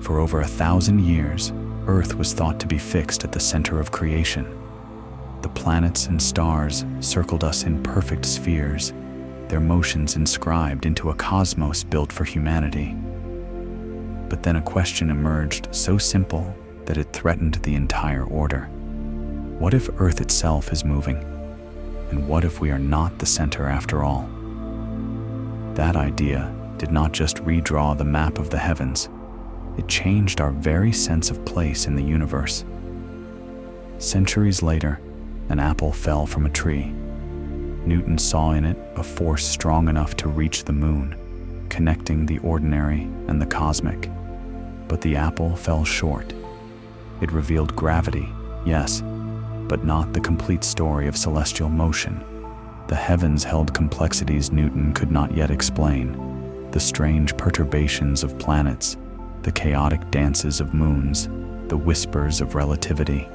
For over 1,000 years, Earth was thought to be fixed at the center of creation. The planets and stars circled us in perfect spheres, their motions inscribed into a cosmos built for humanity. But then a question emerged so simple that it threatened the entire order. What if Earth itself is moving? And what if we are not the center after all? That idea did not just redraw the map of the heavens, it changed our very sense of place in the universe. Centuries later, an apple fell from a tree. Newton saw in it a force strong enough to reach the moon, connecting the ordinary and the cosmic. But the apple fell short. It revealed gravity, yes, but not the complete story of celestial motion. The heavens held complexities Newton could not yet explain, the strange perturbations of planets, the chaotic dances of moons, the whispers of relativity.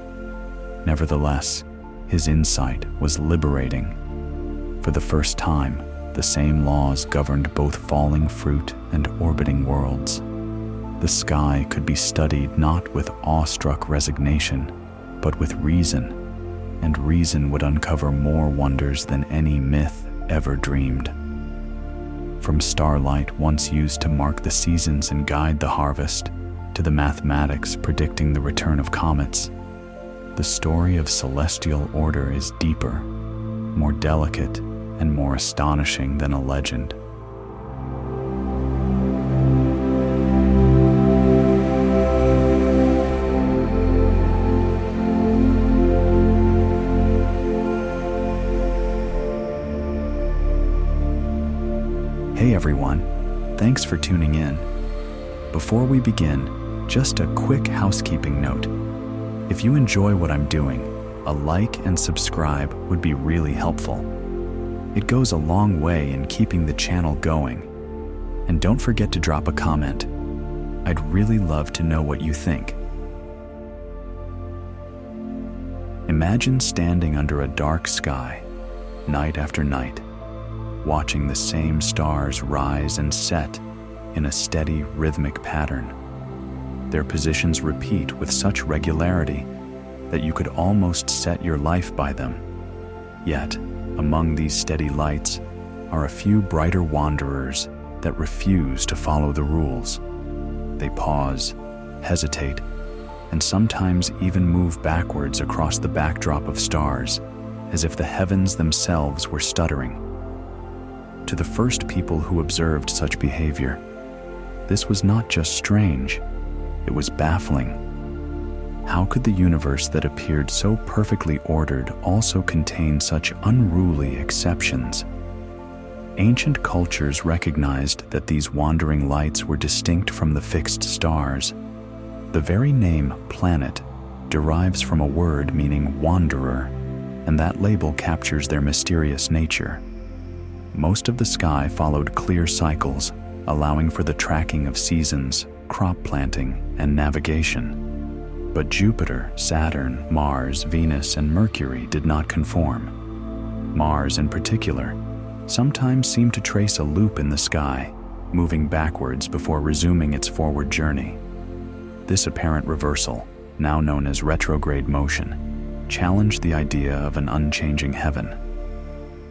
Nevertheless, his insight was liberating. For the first time, the same laws governed both falling fruit and orbiting worlds. The sky could be studied not with awestruck resignation, but with reason, and reason would uncover more wonders than any myth ever dreamed. From starlight once used to mark the seasons and guide the harvest, to the mathematics predicting the return of comets, the story of celestial order is deeper, more delicate, and more astonishing than a legend. Hey everyone, thanks for tuning in. Before we begin, just a quick housekeeping note. If you enjoy what I'm doing, a like and subscribe would be really helpful. It goes a long way in keeping the channel going. And don't forget to drop a comment. I'd really love to know what you think. Imagine standing under a dark sky, night after night, watching the same stars rise and set in a steady rhythmic pattern. Their positions repeat with such regularity that you could almost set your life by them. Yet, among these steady lights are a few brighter wanderers that refuse to follow the rules. They pause, hesitate, and sometimes even move backwards across the backdrop of stars, as if the heavens themselves were stuttering. To the first people who observed such behavior, this was not just strange, it was baffling. How could the universe that appeared so perfectly ordered also contain such unruly exceptions? Ancient cultures recognized that these wandering lights were distinct from the fixed stars. The very name planet derives from a word meaning wanderer, and that label captures their mysterious nature. Most of the sky followed clear cycles, allowing for the tracking of seasons, crop planting, and navigation. But Jupiter, Saturn, Mars, Venus, and Mercury did not conform. Mars, in particular, sometimes seemed to trace a loop in the sky, moving backwards before resuming its forward journey. This apparent reversal, now known as retrograde motion, challenged the idea of an unchanging heaven.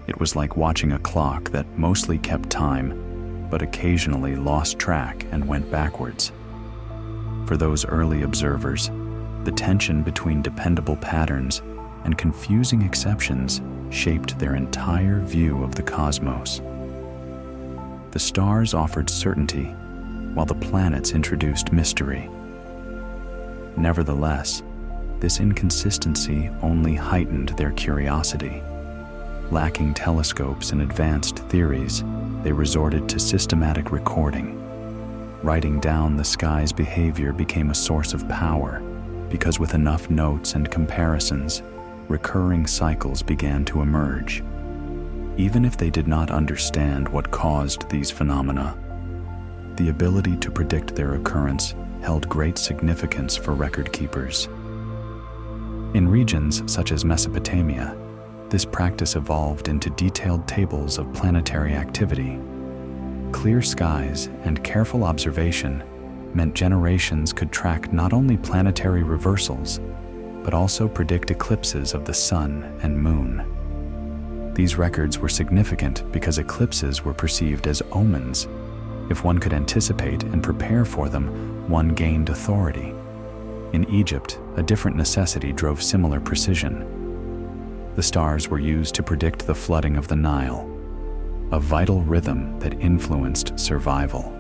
It was like watching a clock that mostly kept time, but occasionally lost track and went backwards. For those early observers, the tension between dependable patterns and confusing exceptions shaped their entire view of the cosmos. The stars offered certainty, while the planets introduced mystery. Nevertheless, this inconsistency only heightened their curiosity. Lacking telescopes and advanced theories, they resorted to systematic recording. Writing down the sky's behavior became a source of power, because with enough notes and comparisons, recurring cycles began to emerge. Even if they did not understand what caused these phenomena, the ability to predict their occurrence held great significance for record keepers. In regions such as Mesopotamia, this practice evolved into detailed tables of planetary activity. Clear skies and careful observation meant generations could track not only planetary reversals, but also predict eclipses of the sun and moon. These records were significant because eclipses were perceived as omens. If one could anticipate and prepare for them, one gained authority. In Egypt, a different necessity drove similar precision. The stars were used to predict the flooding of the Nile, a vital rhythm that influenced survival.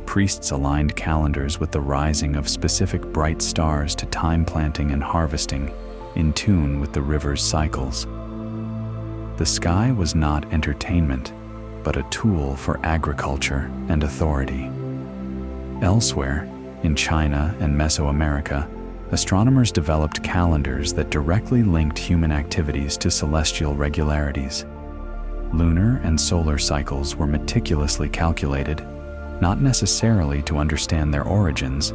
Priests aligned calendars with the rising of specific bright stars to time planting and harvesting, in tune with the river's cycles. The sky was not entertainment, but a tool for agriculture and authority. Elsewhere, in China and Mesoamerica, astronomers developed calendars that directly linked human activities to celestial regularities. Lunar and solar cycles were meticulously calculated, not necessarily to understand their origins,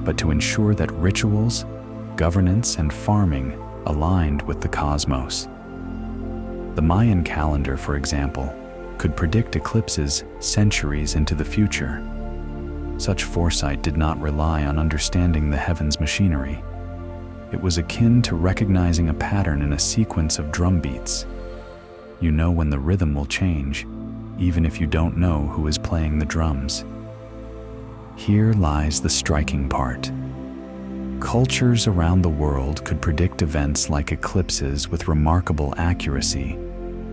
but to ensure that rituals, governance, and farming aligned with the cosmos. The Mayan calendar, for example, could predict eclipses centuries into the future. Such foresight did not rely on understanding the heavens' machinery. It was akin to recognizing a pattern in a sequence of drum beats. You know when the rhythm will change, even if you don't know who is playing the drums. Here lies the striking part. Cultures around the world could predict events like eclipses with remarkable accuracy,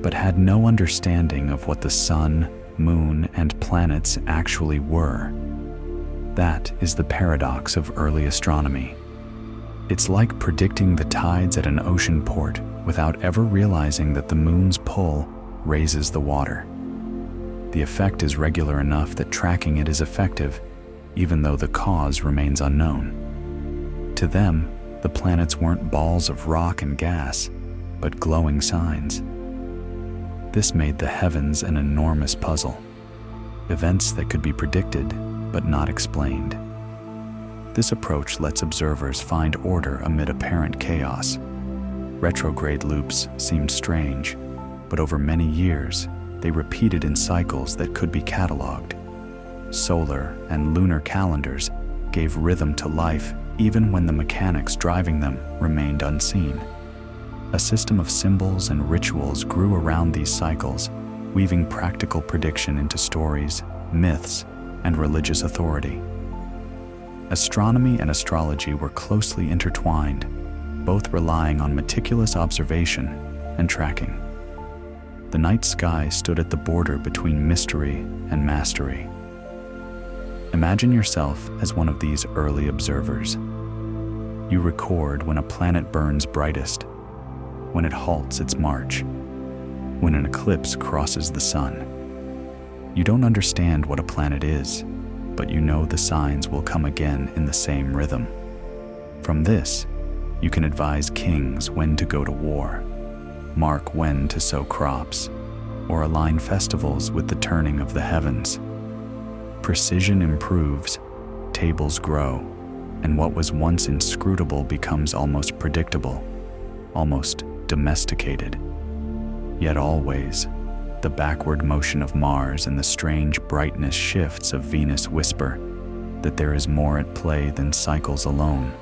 but had no understanding of what the sun, moon, and planets actually were. That is the paradox of early astronomy. It's like predicting the tides at an ocean port without ever realizing that the moon's pull raises the water. The effect is regular enough that tracking it is effective, even though the cause remains unknown. To them, the planets weren't balls of rock and gas, but glowing signs. This made the heavens an enormous puzzle. Events that could be predicted, but not explained. This approach lets observers find order amid apparent chaos. Retrograde loops seemed strange, but over many years, they repeated in cycles that could be cataloged. Solar and lunar calendars gave rhythm to life even when the mechanics driving them remained unseen. A system of symbols and rituals grew around these cycles, weaving practical prediction into stories, myths, and religious authority. Astronomy and astrology were closely intertwined, both relying on meticulous observation and tracking. The night sky stood at the border between mystery and mastery. Imagine yourself as one of these early observers. You record when a planet burns brightest, when it halts its march, when an eclipse crosses the sun. You don't understand what a planet is, but you know the signs will come again in the same rhythm. From this, you can advise kings when to go to war, mark when to sow crops, or align festivals with the turning of the heavens. Precision improves, tables grow, and what was once inscrutable becomes almost predictable, almost domesticated. Yet always, the backward motion of Mars and the strange brightness shifts of Venus whisper that there is more at play than cycles alone.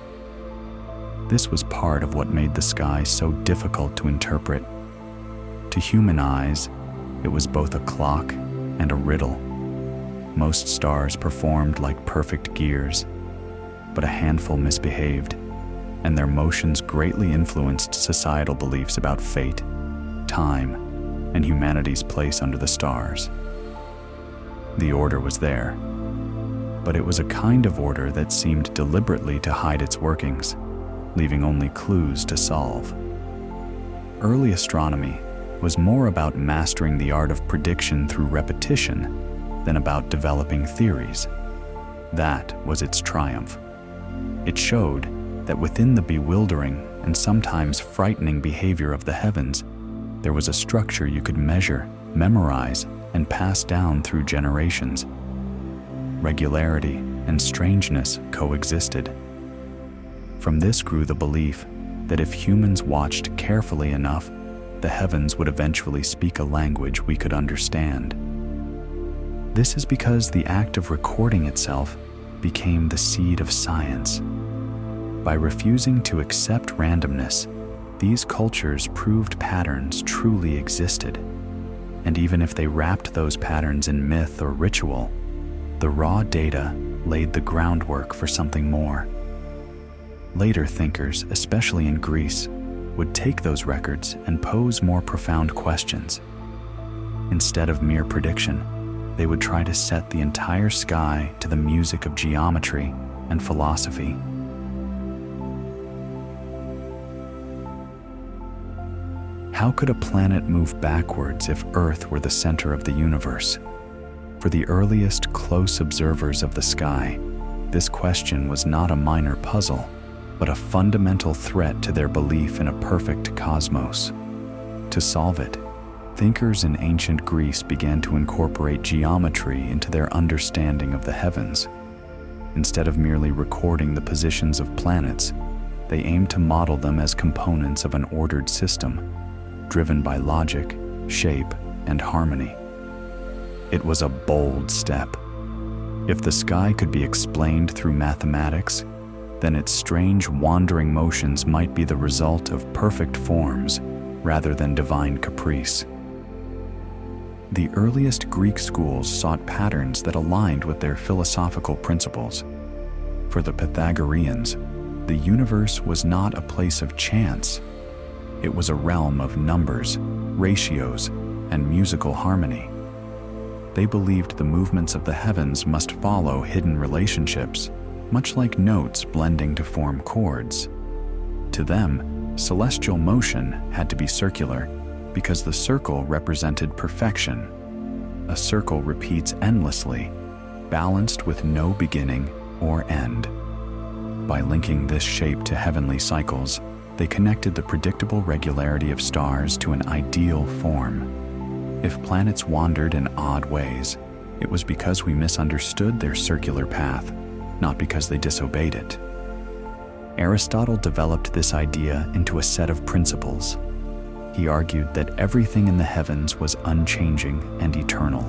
This was part of what made the sky so difficult to interpret. To human eyes, it was both a clock and a riddle. Most stars performed like perfect gears, but a handful misbehaved, and their motions greatly influenced societal beliefs about fate, time, and humanity's place under the stars. The order was there, but it was a kind of order that seemed deliberately to hide its workings, leaving only clues to solve. Early astronomy was more about mastering the art of prediction through repetition than about developing theories. That was its triumph. It showed that within the bewildering and sometimes frightening behavior of the heavens, there was a structure you could measure, memorize, and pass down through generations. Regularity and strangeness coexisted. From this grew the belief that if humans watched carefully enough, the heavens would eventually speak a language we could understand. This is because the act of recording itself became the seed of science. By refusing to accept randomness, these cultures proved patterns truly existed. And even if they wrapped those patterns in myth or ritual, the raw data laid the groundwork for something more. Later thinkers, especially in Greece, would take those records and pose more profound questions. Instead of mere prediction, they would try to set the entire sky to the music of geometry and philosophy. How could a planet move backwards if Earth were the center of the universe? For the earliest close observers of the sky, this question was not a minor puzzle, but a fundamental threat to their belief in a perfect cosmos. To solve it, thinkers in ancient Greece began to incorporate geometry into their understanding of the heavens. Instead of merely recording the positions of planets, they aimed to model them as components of an ordered system, driven by logic, shape, and harmony. It was a bold step. If the sky could be explained through mathematics, then its strange wandering motions might be the result of perfect forms rather than divine caprice. The earliest Greek schools sought patterns that aligned with their philosophical principles. For the Pythagoreans, the universe was not a place of chance. It was a realm of numbers, ratios, and musical harmony. They believed the movements of the heavens must follow hidden relationships, much like notes blending to form chords. To them, celestial motion had to be circular because the circle represented perfection. A circle repeats endlessly, balanced with no beginning or end. By linking this shape to heavenly cycles, they connected the predictable regularity of stars to an ideal form. If planets wandered in odd ways, it was because we misunderstood their circular path, not because they disobeyed it. Aristotle developed this idea into a set of principles. He argued that everything in the heavens was unchanging and eternal.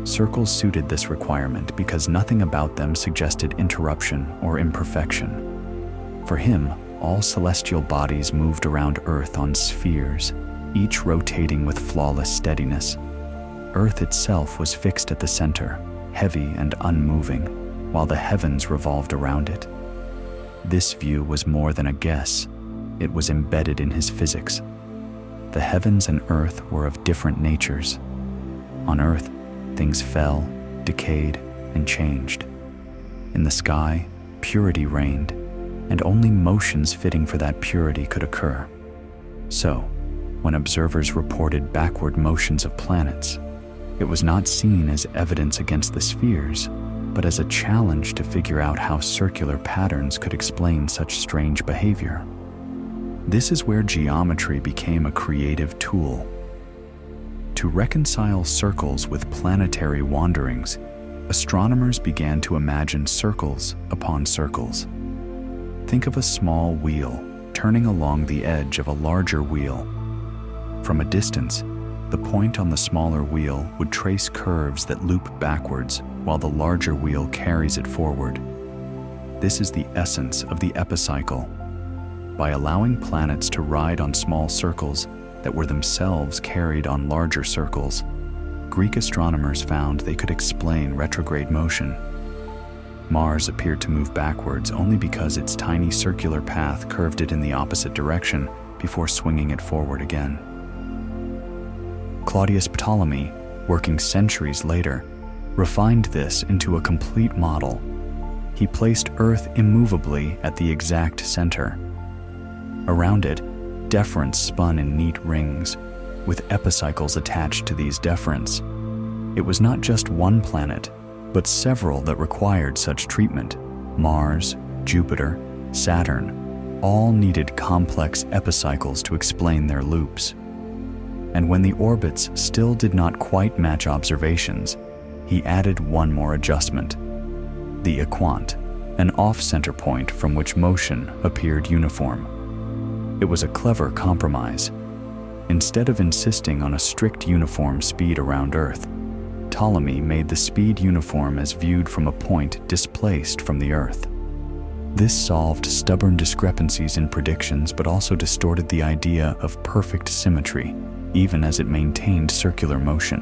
Circles suited this requirement because nothing about them suggested interruption or imperfection. For him, all celestial bodies moved around Earth on spheres, each rotating with flawless steadiness. Earth itself was fixed at the center, heavy and unmoving, while the heavens revolved around it. This view was more than a guess. It was embedded in his physics. The heavens and Earth were of different natures. On Earth, things fell, decayed, and changed. In the sky, purity reigned, and only motions fitting for that purity could occur. So, when observers reported backward motions of planets, it was not seen as evidence against the spheres, but as a challenge to figure out how circular patterns could explain such strange behavior. This is where geometry became a creative tool. To reconcile circles with planetary wanderings, astronomers began to imagine circles upon circles. Think of a small wheel turning along the edge of a larger wheel. From a distance, the point on the smaller wheel would trace curves that loop backwards while the larger wheel carries it forward. This is the essence of the epicycle. By allowing planets to ride on small circles that were themselves carried on larger circles, Greek astronomers found they could explain retrograde motion. Mars appeared to move backwards only because its tiny circular path curved it in the opposite direction before swinging it forward again. Claudius Ptolemy, working centuries later, refined this into a complete model. He placed Earth immovably at the exact center. Around it, deferents spun in neat rings, with epicycles attached to these deferents. It was not just one planet, but several that required such treatment. Mars, Jupiter, Saturn, all needed complex epicycles to explain their loops. And when the orbits still did not quite match observations, he added one more adjustment: the equant, an off-center point from which motion appeared uniform. It was a clever compromise. Instead of insisting on a strict uniform speed around Earth, Ptolemy made the speed uniform as viewed from a point displaced from the Earth. This solved stubborn discrepancies in predictions but also distorted the idea of perfect symmetry, even as it maintained circular motion.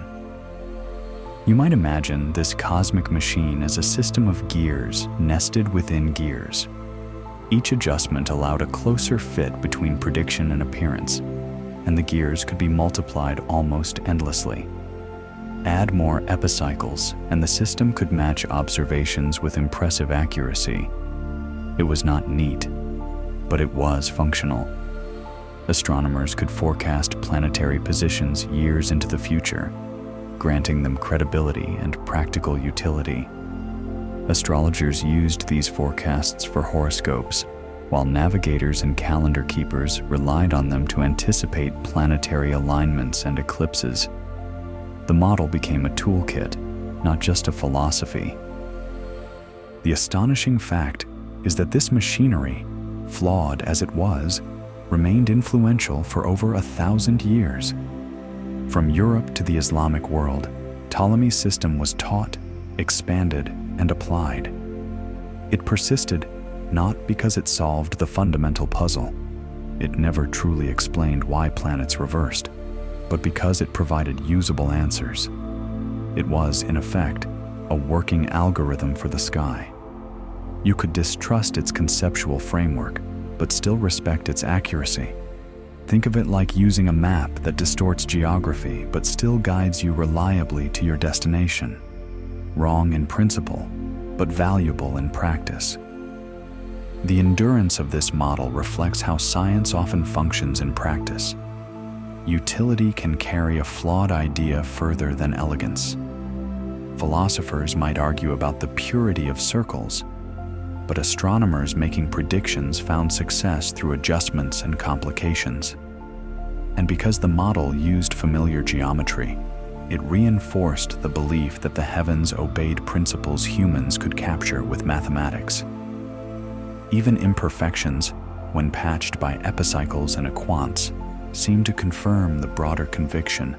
You might imagine this cosmic machine as a system of gears nested within gears. Each adjustment allowed a closer fit between prediction and appearance, and the gears could be multiplied almost endlessly. Add more epicycles, and the system could match observations with impressive accuracy. It was not neat, but it was functional. Astronomers could forecast planetary positions years into the future, granting them credibility and practical utility. Astrologers used these forecasts for horoscopes, while navigators and calendar keepers relied on them to anticipate planetary alignments and eclipses. The model became a toolkit, not just a philosophy. The astonishing fact is that this machinery, flawed as it was, remained influential for over 1,000 years. From Europe to the Islamic world, Ptolemy's system was taught, expanded, and applied. It persisted not because it solved the fundamental puzzle. It never truly explained why planets reversed, but because it provided usable answers. It was, in effect, a working algorithm for the sky. You could distrust its conceptual framework, but still respect its accuracy. Think of it like using a map that distorts geography but still guides you reliably to your destination. Wrong in principle, but valuable in practice. The endurance of this model reflects how science often functions in practice. Utility can carry a flawed idea further than elegance. Philosophers might argue about the purity of circles, but astronomers making predictions found success through adjustments and complications. And because the model used familiar geometry, it reinforced the belief that the heavens obeyed principles humans could capture with mathematics. Even imperfections, when patched by epicycles and equants, seemed to confirm the broader conviction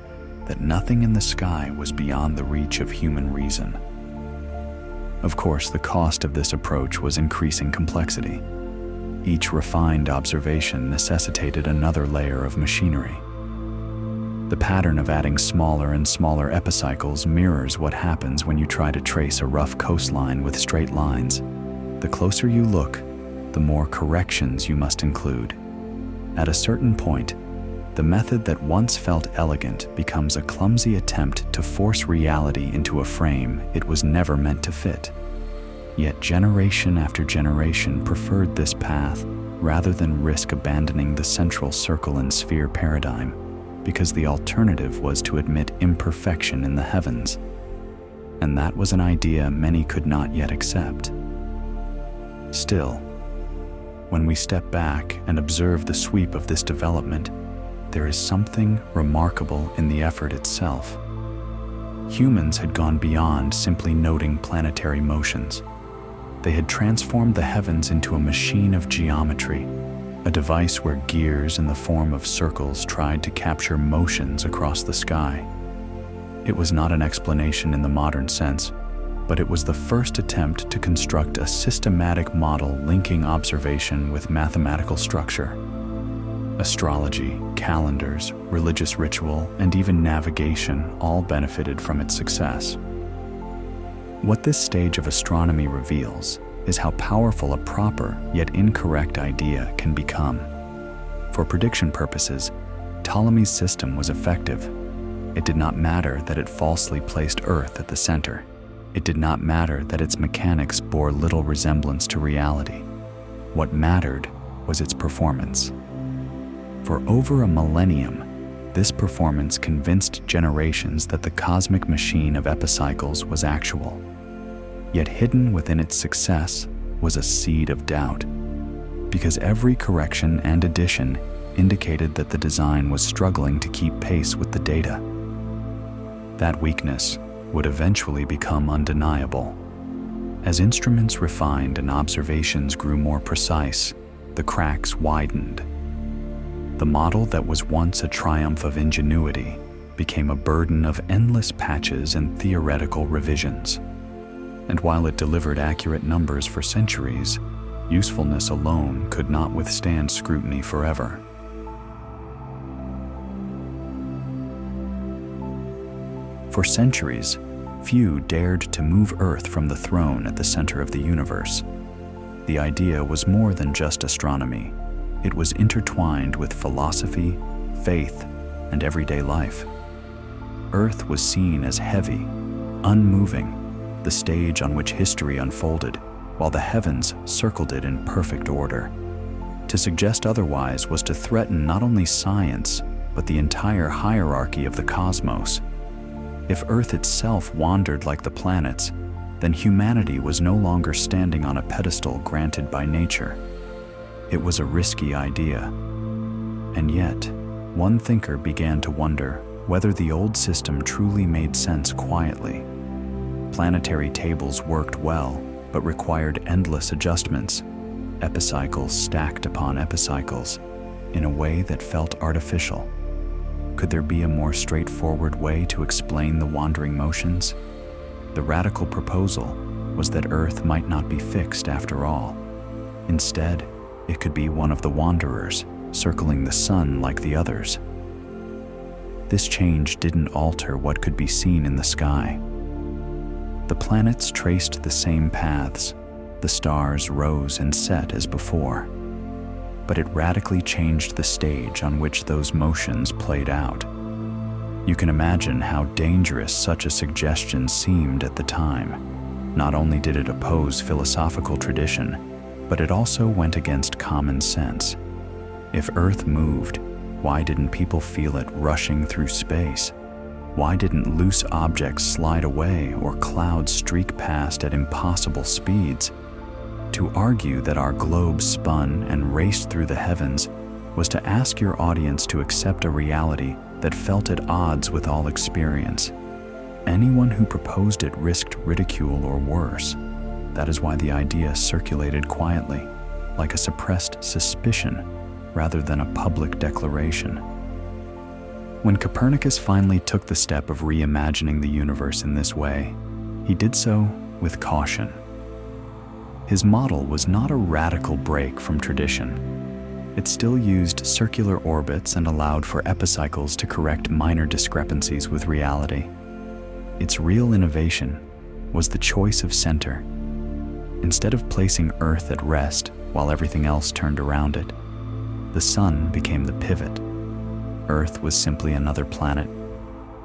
that nothing in the sky was beyond the reach of human reason. Of course, the cost of this approach was increasing complexity. Each refined observation necessitated another layer of machinery. The pattern of adding smaller and smaller epicycles mirrors what happens when you try to trace a rough coastline with straight lines. The closer you look, the more corrections you must include. At a certain point, the method that once felt elegant becomes a clumsy attempt to force reality into a frame it was never meant to fit. Yet generation after generation preferred this path rather than risk abandoning the central circle and sphere paradigm, because the alternative was to admit imperfection in the heavens. And that was an idea many could not yet accept. Still, when we step back and observe the sweep of this development, there is something remarkable in the effort itself. Humans had gone beyond simply noting planetary motions. They had transformed the heavens into a machine of geometry, a device where gears in the form of circles tried to capture motions across the sky. It was not an explanation in the modern sense, but it was the first attempt to construct a systematic model linking observation with mathematical structure. Astrology, calendars, religious ritual, and even navigation all benefited from its success. What this stage of astronomy reveals is how powerful a proper yet incorrect idea can become. For prediction purposes, Ptolemy's system was effective. It did not matter that it falsely placed Earth at the center. It did not matter that its mechanics bore little resemblance to reality. What mattered was its performance. For over a millennium, this performance convinced generations that the cosmic machine of epicycles was actual. Yet hidden within its success was a seed of doubt, because every correction and addition indicated that the design was struggling to keep pace with the data. That weakness would eventually become undeniable. As instruments refined and observations grew more precise, the cracks widened. The model that was once a triumph of ingenuity became a burden of endless patches and theoretical revisions. And while it delivered accurate numbers for centuries, usefulness alone could not withstand scrutiny forever. For centuries, few dared to move Earth from the throne at the center of the universe. The idea was more than just astronomy. It was intertwined with philosophy, faith, and everyday life. Earth was seen as heavy, unmoving, the stage on which history unfolded, while the heavens circled it in perfect order. To suggest otherwise was to threaten not only science, but the entire hierarchy of the cosmos. If Earth itself wandered like the planets, then humanity was no longer standing on a pedestal granted by nature. It was a risky idea. And yet, one thinker began to wonder whether the old system truly made sense quietly. Planetary tables worked well, but required endless adjustments, epicycles stacked upon epicycles, in a way that felt artificial. Could there be a more straightforward way to explain the wandering motions? The radical proposal was that Earth might not be fixed after all. Instead, it could be one of the wanderers, circling the sun like the others. This change didn't alter what could be seen in the sky. The planets traced the same paths, the stars rose and set as before. But it radically changed the stage on which those motions played out. You can imagine how dangerous such a suggestion seemed at the time. Not only did it oppose philosophical tradition, but it also went against common sense. If Earth moved, why didn't people feel it rushing through space? Why didn't loose objects slide away or clouds streak past at impossible speeds? To argue that our globe spun and raced through the heavens was to ask your audience to accept a reality that felt at odds with all experience. Anyone who proposed it risked ridicule or worse. That is why the idea circulated quietly, like a suppressed suspicion rather than a public declaration. When Copernicus finally took the step of reimagining the universe in this way, he did so with caution. His model was not a radical break from tradition. It still used circular orbits and allowed for epicycles to correct minor discrepancies with reality. Its real innovation was the choice of center. Instead of placing Earth at rest while everything else turned around it, the sun became the pivot. Earth was simply another planet,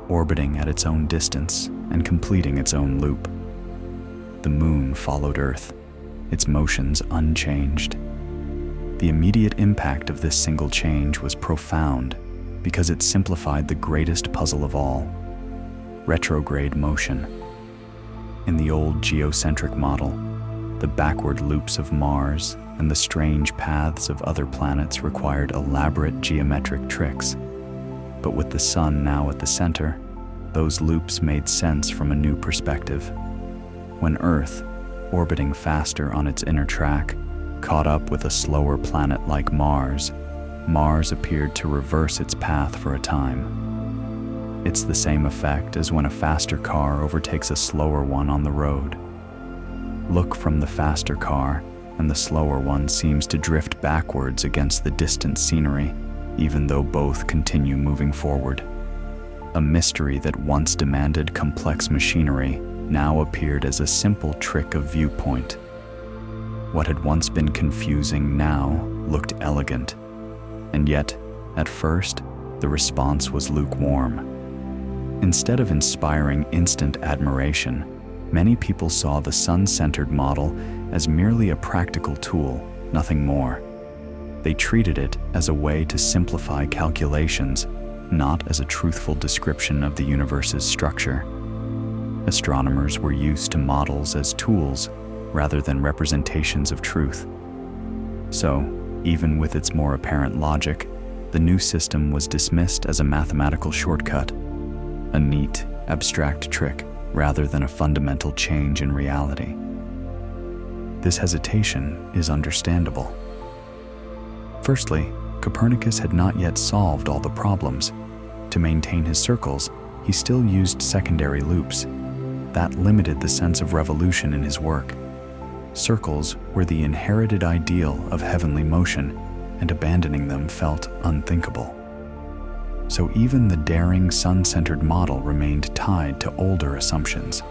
orbiting at its own distance and completing its own loop. The moon followed Earth, its motions unchanged. The immediate impact of this single change was profound because it simplified the greatest puzzle of all: retrograde motion. In the old geocentric model, the backward loops of Mars and the strange paths of other planets required elaborate geometric tricks. But with the sun now at the center, those loops made sense from a new perspective. When Earth, orbiting faster on its inner track, caught up with a slower planet like Mars, Mars appeared to reverse its path for a time. It's the same effect as when a faster car overtakes a slower one on the road. Look from the faster car, and the slower one seems to drift backwards against the distant scenery, even though both continue moving forward. A mystery that once demanded complex machinery now appeared as a simple trick of viewpoint. What had once been confusing now looked elegant, and yet, at first, the response was lukewarm. Instead of inspiring instant admiration, many people saw the sun-centered model as merely a practical tool, nothing more. They treated it as a way to simplify calculations, not as a truthful description of the universe's structure. Astronomers were used to models as tools rather than representations of truth. So, even with its more apparent logic, the new system was dismissed as a mathematical shortcut, a neat, abstract trick rather than a fundamental change in reality. This hesitation is understandable. Firstly, Copernicus had not yet solved all the problems. To maintain his circles, he still used secondary loops. That limited the sense of revolution in his work. Circles were the inherited ideal of heavenly motion, and abandoning them felt unthinkable. So even the daring sun-centered model remained tied to older assumptions.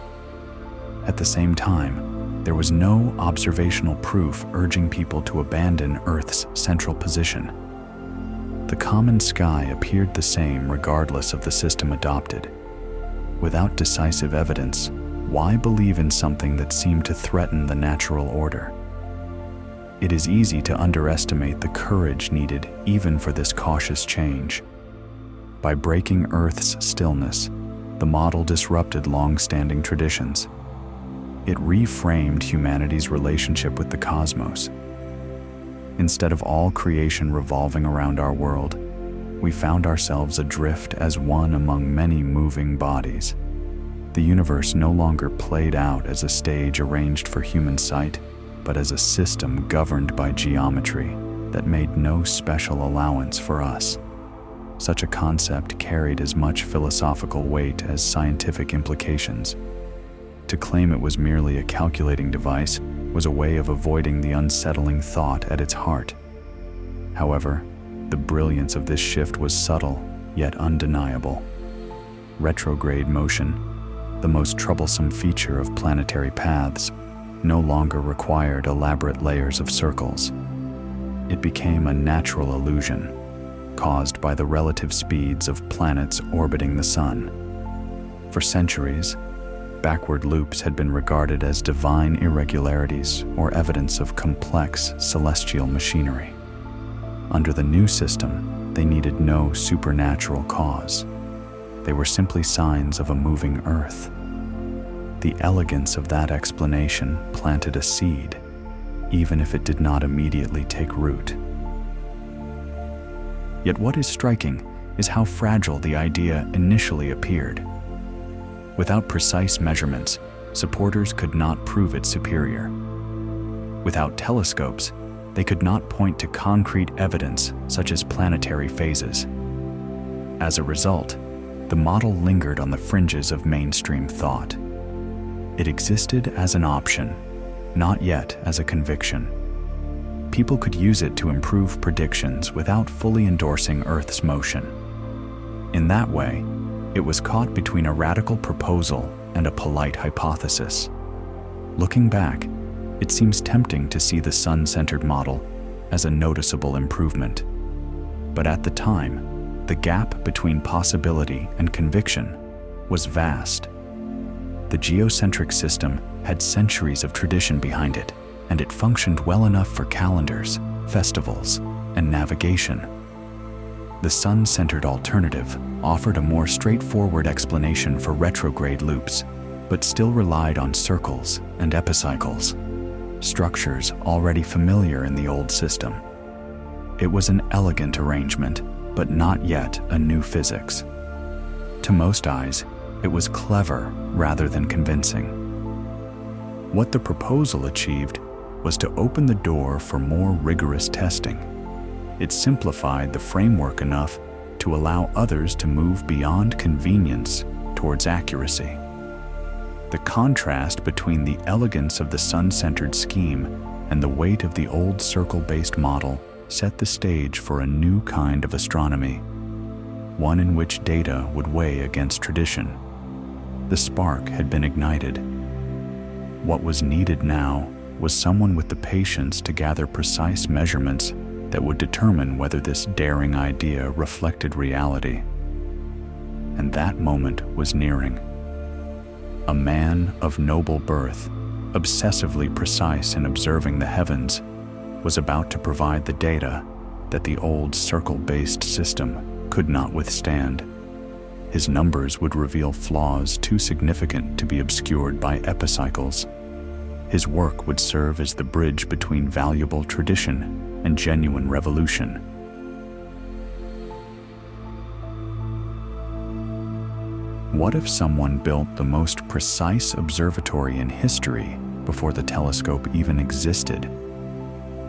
At the same time, there was no observational proof urging people to abandon Earth's central position. The common sky appeared the same regardless of the system adopted. Without decisive evidence, why believe in something that seemed to threaten the natural order? It is easy to underestimate the courage needed even for this cautious change. By breaking Earth's stillness, the model disrupted long-standing traditions. It reframed humanity's relationship with the cosmos. Instead of all creation revolving around our world, we found ourselves adrift as one among many moving bodies. The universe no longer played out as a stage arranged for human sight, but as a system governed by geometry that made no special allowance for us. Such a concept carried as much philosophical weight as scientific implications. To claim it was merely a calculating device was a way of avoiding the unsettling thought at its heart. However, the brilliance of this shift was subtle, yet undeniable. Retrograde motion, the most troublesome feature of planetary paths, no longer required elaborate layers of circles. It became a natural illusion, caused by the relative speeds of planets orbiting the sun. For centuries, backward loops had been regarded as divine irregularities or evidence of complex celestial machinery. Under the new system, they needed no supernatural cause. They were simply signs of a moving Earth. The elegance of that explanation planted a seed, even if it did not immediately take root. Yet what is striking is how fragile the idea initially appeared. Without precise measurements, supporters could not prove it superior. Without telescopes, they could not point to concrete evidence such as planetary phases. As a result, the model lingered on the fringes of mainstream thought. It existed as an option, not yet as a conviction. People could use it to improve predictions without fully endorsing Earth's motion. In that way, it was caught between a radical proposal and a polite hypothesis. Looking back, it seems tempting to see the sun-centered model as a noticeable improvement. But at the time, the gap between possibility and conviction was vast. The geocentric system had centuries of tradition behind it, and it functioned well enough for calendars, festivals, and navigation. The sun-centered alternative offered a more straightforward explanation for retrograde loops, but still relied on circles and epicycles, structures already familiar in the old system. It was an elegant arrangement, but not yet a new physics. To most eyes, it was clever rather than convincing. What the proposal achieved was to open the door for more rigorous testing. It simplified the framework enough to allow others to move beyond convenience towards accuracy. The contrast between the elegance of the sun-centered scheme and the weight of the old circle-based model set the stage for a new kind of astronomy, one in which data would weigh against tradition. The spark had been ignited. What was needed now was someone with the patience to gather precise measurements that would determine whether this daring idea reflected reality. And that moment was nearing. A man of noble birth, obsessively precise in observing the heavens, was about to provide the data that the old circle-based system could not withstand. His numbers would reveal flaws too significant to be obscured by epicycles. His work would serve as the bridge between valuable tradition and genuine revolution. What if someone built the most precise observatory in history before the telescope even existed?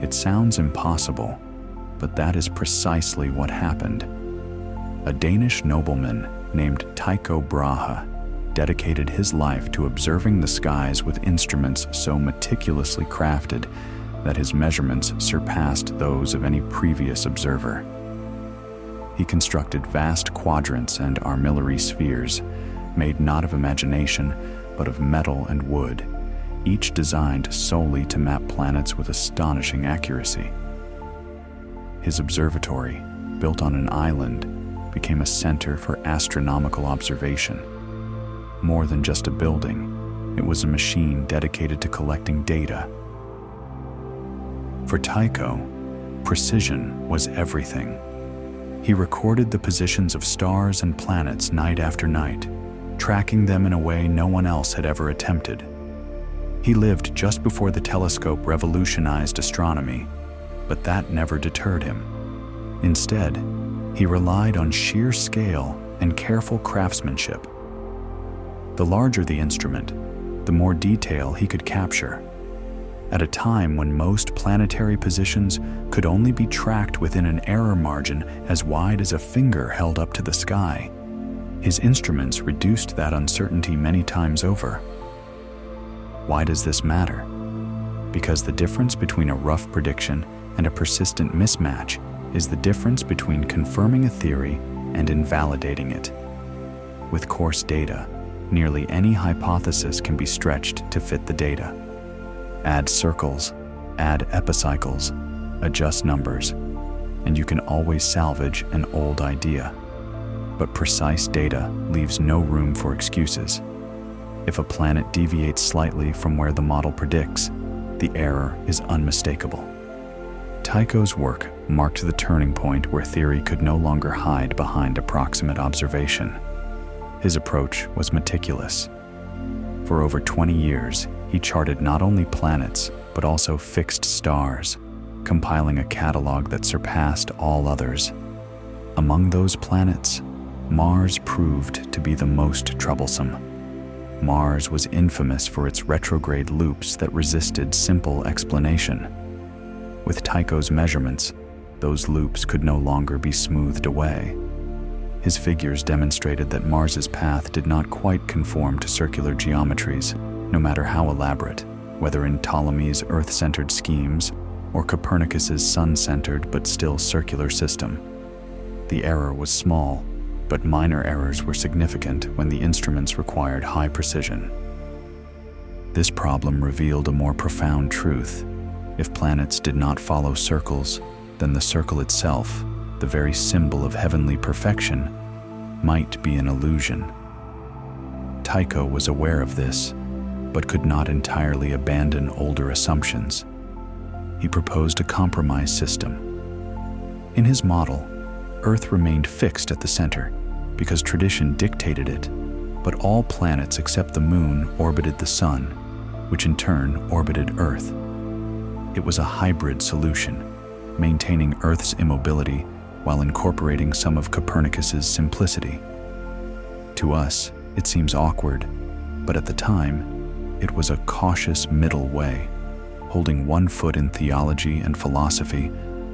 It sounds impossible, but that is precisely what happened. A Danish nobleman named Tycho Brahe dedicated his life to observing the skies with instruments so meticulously crafted that his measurements surpassed those of any previous observer. He constructed vast quadrants and armillary spheres, made not of imagination, but of metal and wood, each designed solely to map planets with astonishing accuracy. His observatory, built on an island, became a center for astronomical observation. More than just a building, it was a machine dedicated to collecting data. For Tycho, precision was everything. He recorded the positions of stars and planets night after night, tracking them in a way no one else had ever attempted. He lived just before the telescope revolutionized astronomy, but that never deterred him. Instead, he relied on sheer scale and careful craftsmanship. The larger the instrument, the more detail he could capture. At a time when most planetary positions could only be tracked within an error margin as wide as a finger held up to the sky, his instruments reduced that uncertainty many times over. Why does this matter? Because the difference between a rough prediction and a persistent mismatch is the difference between confirming a theory and invalidating it. With coarse data, nearly any hypothesis can be stretched to fit the data. Add circles, add epicycles, adjust numbers, and you can always salvage an old idea. But precise data leaves no room for excuses. If a planet deviates slightly from where the model predicts, the error is unmistakable. Tycho's work marked the turning point where theory could no longer hide behind approximate observation. His approach was meticulous. For over 20 years, he charted not only planets, but also fixed stars, compiling a catalog that surpassed all others. Among those planets, Mars proved to be the most troublesome. Mars was infamous for its retrograde loops that resisted simple explanation. With Tycho's measurements, those loops could no longer be smoothed away. His figures demonstrated that Mars's path did not quite conform to circular geometries, no matter how elaborate, whether in Ptolemy's Earth-centered schemes or Copernicus's sun-centered but still circular system. The error was small, but minor errors were significant when the instruments required high precision. This problem revealed a more profound truth. If planets did not follow circles, then the circle itself, the very symbol of heavenly perfection, might be an illusion. Tycho was aware of this, but could not entirely abandon older assumptions. He proposed a compromise system. In his model, Earth remained fixed at the center because tradition dictated it, but all planets except the Moon orbited the Sun, which in turn orbited Earth. It was a hybrid solution, maintaining Earth's immobility while incorporating some of Copernicus's simplicity. To us, it seems awkward, but at the time, it was a cautious middle way, holding one foot in theology and philosophy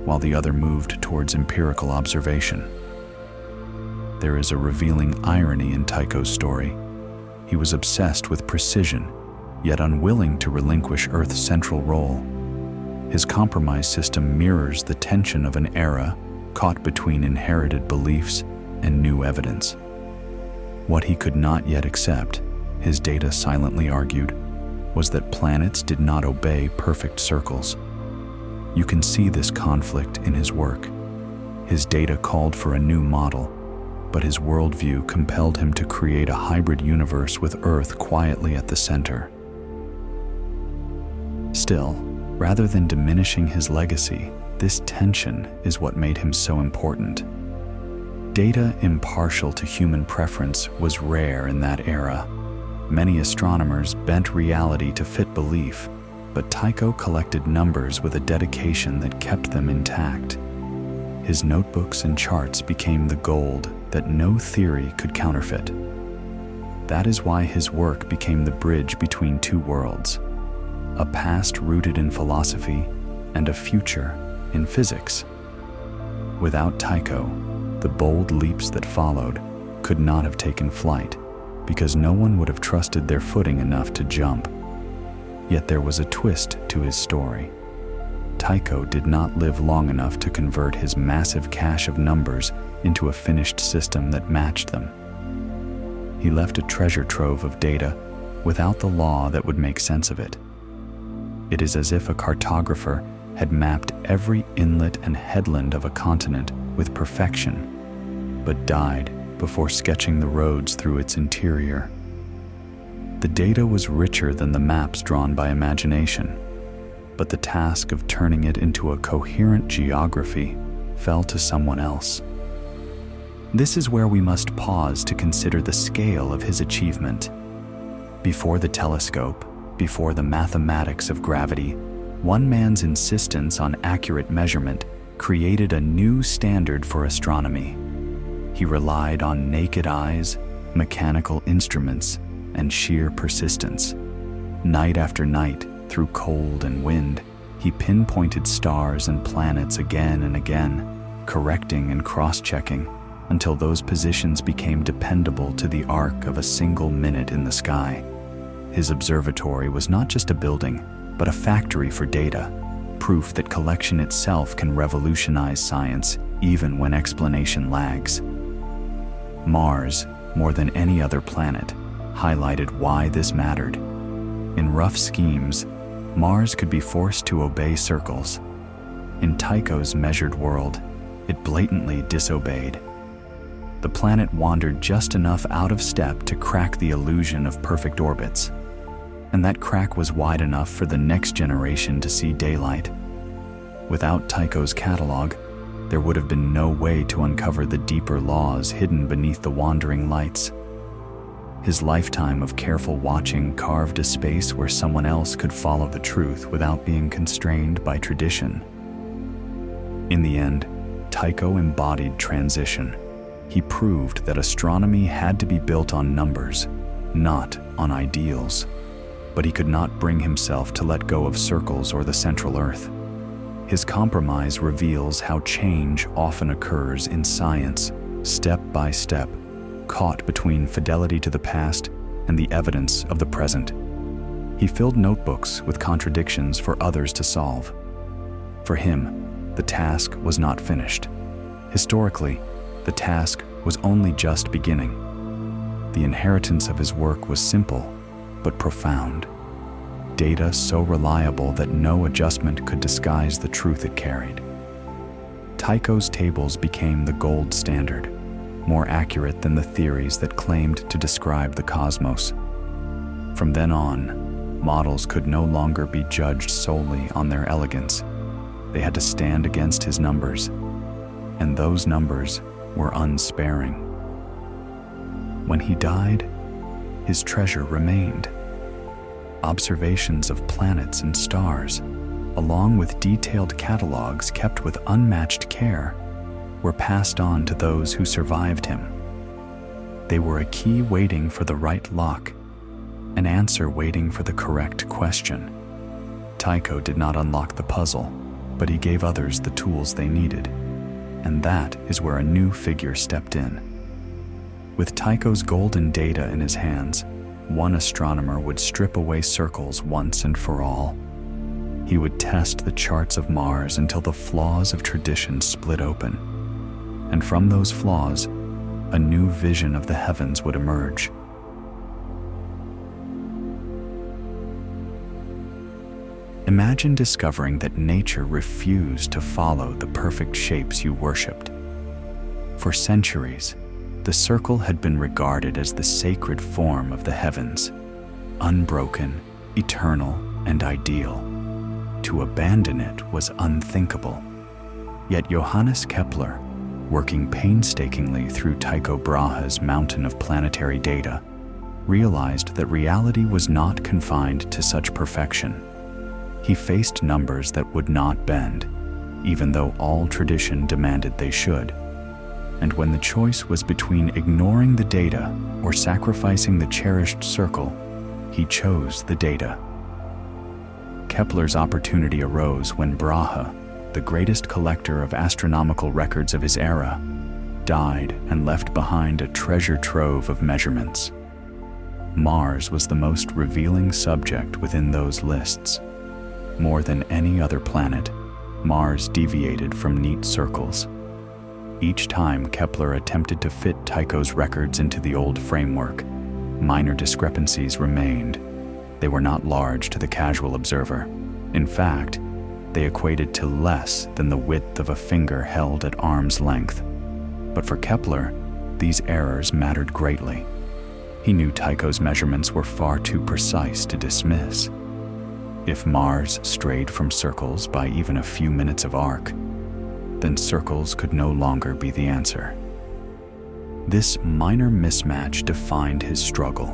while the other moved towards empirical observation. There is a revealing irony in Tycho's story. He was obsessed with precision, yet unwilling to relinquish Earth's central role. His compromise system mirrors the tension of an era caught between inherited beliefs and new evidence. What he could not yet accept, his data silently argued, was that planets did not obey perfect circles. You can see this conflict in his work. His data called for a new model, but his worldview compelled him to create a hybrid universe with Earth quietly at the center. Still, rather than diminishing his legacy, this tension is what made him so important. Data impartial to human preference was rare in that era. Many astronomers bent reality to fit belief, but Tycho collected numbers with a dedication that kept them intact. His notebooks and charts became the gold that no theory could counterfeit. That is why his work became the bridge between two worlds, a past rooted in philosophy and a future in physics. Without Tycho, The bold leaps that followed could not have taken flight because no one would have trusted their footing enough to jump. Yet there was a twist to his story. Tycho did not live long enough to convert his massive cache of numbers into a finished system that matched them. He left a treasure trove of data without the law that would make sense of it. It is as if a cartographer had mapped every inlet and headland of a continent with perfection, but died before sketching the roads through its interior. The data was richer than the maps drawn by imagination, but the task of turning it into a coherent geography fell to someone else. This is where we must pause to consider the scale of his achievement. Before the telescope, before the mathematics of gravity, one man's insistence on accurate measurement created a new standard for astronomy. He relied on naked eyes, mechanical instruments, and sheer persistence. Night after night, through cold and wind, he pinpointed stars and planets again and again, correcting and cross-checking until those positions became dependable to the arc of a single minute in the sky. His observatory was not just a building, but a factory for data, proof that collection itself can revolutionize science even when explanation lags. Mars, more than any other planet, highlighted why this mattered. In rough schemes, Mars could be forced to obey circles. In Tycho's measured world, it blatantly disobeyed. The planet wandered just enough out of step to crack the illusion of perfect orbits, and that crack was wide enough for the next generation to see daylight. Without Tycho's catalog, there would have been no way to uncover the deeper laws hidden beneath the wandering lights. His lifetime of careful watching carved a space where someone else could follow the truth without being constrained by tradition. In the end, Tycho embodied transition. He proved that astronomy had to be built on numbers, not on ideals. But he could not bring himself to let go of circles or the central Earth. His compromise reveals how change often occurs in science, step by step, caught between fidelity to the past and the evidence of the present. He filled notebooks with contradictions for others to solve. For him, the task was not finished. Historically, the task was only just beginning. The inheritance of his work was simple, but profound. Data so reliable that no adjustment could disguise the truth it carried. Tycho's tables became the gold standard, more accurate than the theories that claimed to describe the cosmos. From then on, models could no longer be judged solely on their elegance. They had to stand against his numbers, and those numbers were unsparing. When he died, his treasure remained. Observations of planets and stars, along with detailed catalogs kept with unmatched care, were passed on to those who survived him. They were a key waiting for the right lock, an answer waiting for the correct question. Tycho did not unlock the puzzle, but he gave others the tools they needed, and that is where a new figure stepped in. With Tycho's golden data in his hands, one astronomer would strip away circles once and for all. He would test the charts of Mars until the flaws of tradition split open. And from those flaws, a new vision of the heavens would emerge. Imagine discovering that nature refused to follow the perfect shapes you worshipped. For centuries, the circle had been regarded as the sacred form of the heavens, unbroken, eternal, and ideal. To abandon it was unthinkable. Yet Johannes Kepler, working painstakingly through Tycho Brahe's mountain of planetary data, realized that reality was not confined to such perfection. He faced numbers that would not bend, even though all tradition demanded they should. And when the choice was between ignoring the data or sacrificing the cherished circle, he chose the data. Kepler's opportunity arose when Brahe, the greatest collector of astronomical records of his era, died and left behind a treasure trove of measurements. Mars was the most revealing subject within those lists. More than any other planet, Mars deviated from neat circles. Each time Kepler attempted to fit Tycho's records into the old framework, minor discrepancies remained. They were not large to the casual observer. In fact, they equated to less than the width of a finger held at arm's length. But for Kepler, these errors mattered greatly. He knew Tycho's measurements were far too precise to dismiss. If Mars strayed from circles by even a few minutes of arc, then circles could no longer be the answer. This minor mismatch defined his struggle.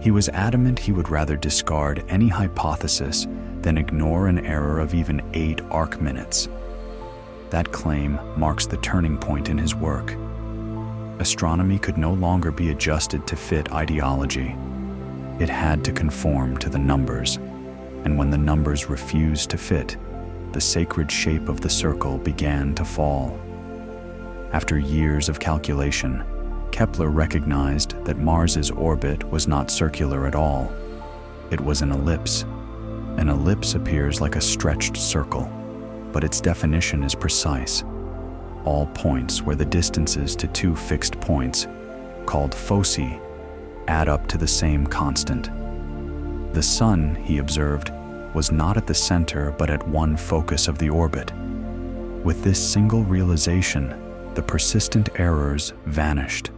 He was adamant he would rather discard any hypothesis than ignore an error of even 8 arc minutes. That claim marks the turning point in his work. Astronomy could no longer be adjusted to fit ideology. It had to conform to the numbers, and when the numbers refused to fit, the sacred shape of the circle began to fall. After years of calculation, Kepler recognized that Mars's orbit was not circular at all. It was an ellipse. An ellipse appears like a stretched circle, but its definition is precise. All points where the distances to 2 fixed points, called foci, add up to the same constant. The Sun, he observed, was not at the center but at one focus of the orbit. With this single realization, the persistent errors vanished.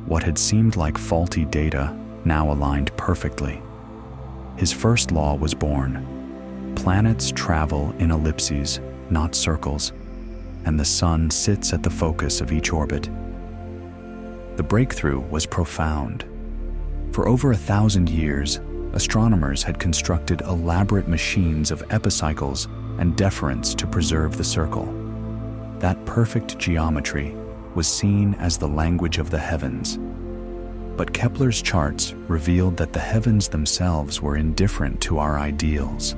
What had seemed like faulty data now aligned perfectly. His first law was born. Planets travel in ellipses, not circles, and the Sun sits at the focus of each orbit. The breakthrough was profound. For over 1,000 years, astronomers had constructed elaborate machines of epicycles and deferents to preserve the circle. That perfect geometry was seen as the language of the heavens. But Kepler's charts revealed that the heavens themselves were indifferent to our ideals.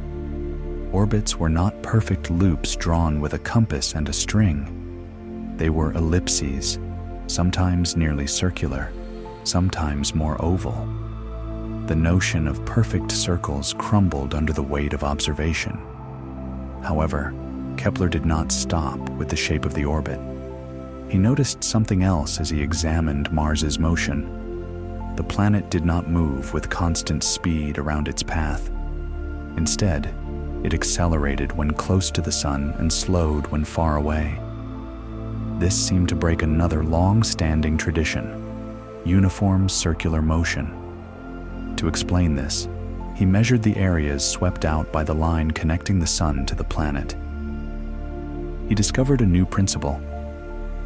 Orbits were not perfect loops drawn with a compass and a string. They were ellipses, sometimes nearly circular, sometimes more oval. The notion of perfect circles crumbled under the weight of observation. However, Kepler did not stop with the shape of the orbit. He noticed something else as he examined Mars's motion. The planet did not move with constant speed around its path. Instead, it accelerated when close to the Sun and slowed when far away. This seemed to break another long-standing tradition: uniform circular motion. To explain this, he measured the areas swept out by the line connecting the Sun to the planet. He discovered a new principle.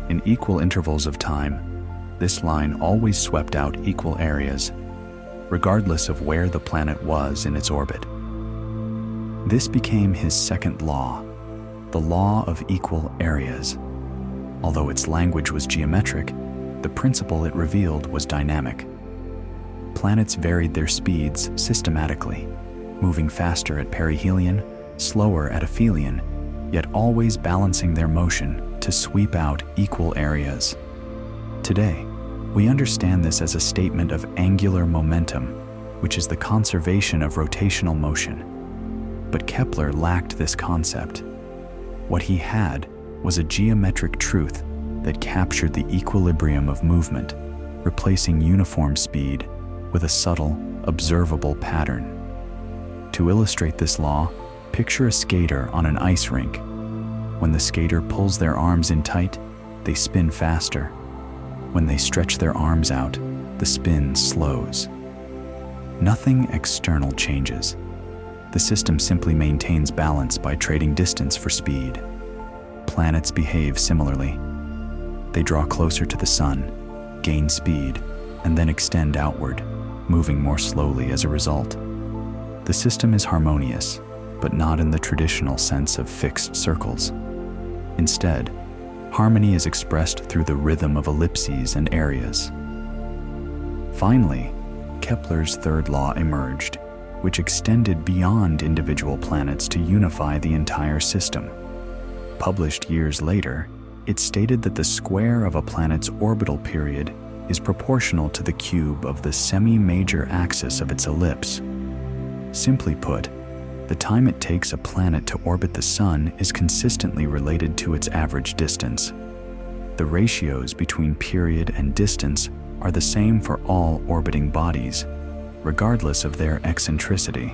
In equal intervals of time, this line always swept out equal areas, regardless of where the planet was in its orbit. This became his second law, the law of equal areas. Although its language was geometric, the principle it revealed was dynamic. Planets varied their speeds systematically, moving faster at perihelion, slower at aphelion, yet always balancing their motion to sweep out equal areas. Today, we understand this as a statement of angular momentum, which is the conservation of rotational motion. But Kepler lacked this concept. What he had was a geometric truth that captured the equilibrium of movement, replacing uniform speed with a subtle, observable pattern. To illustrate this law, picture a skater on an ice rink. When the skater pulls their arms in tight, they spin faster. When they stretch their arms out, the spin slows. Nothing external changes. The system simply maintains balance by trading distance for speed. Planets behave similarly. They draw closer to the Sun, gain speed, and then extend outward, moving more slowly as a result. The system is harmonious, but not in the traditional sense of fixed circles. Instead, harmony is expressed through the rhythm of ellipses and areas. Finally, Kepler's third law emerged, which extended beyond individual planets to unify the entire system. Published years later, It stated that the square of a planet's orbital period is proportional to the cube of the semi-major axis of its ellipse. Simply put, the time it takes a planet to orbit the Sun is consistently related to its average distance. The ratios between period and distance are the same for all orbiting bodies, regardless of their eccentricity.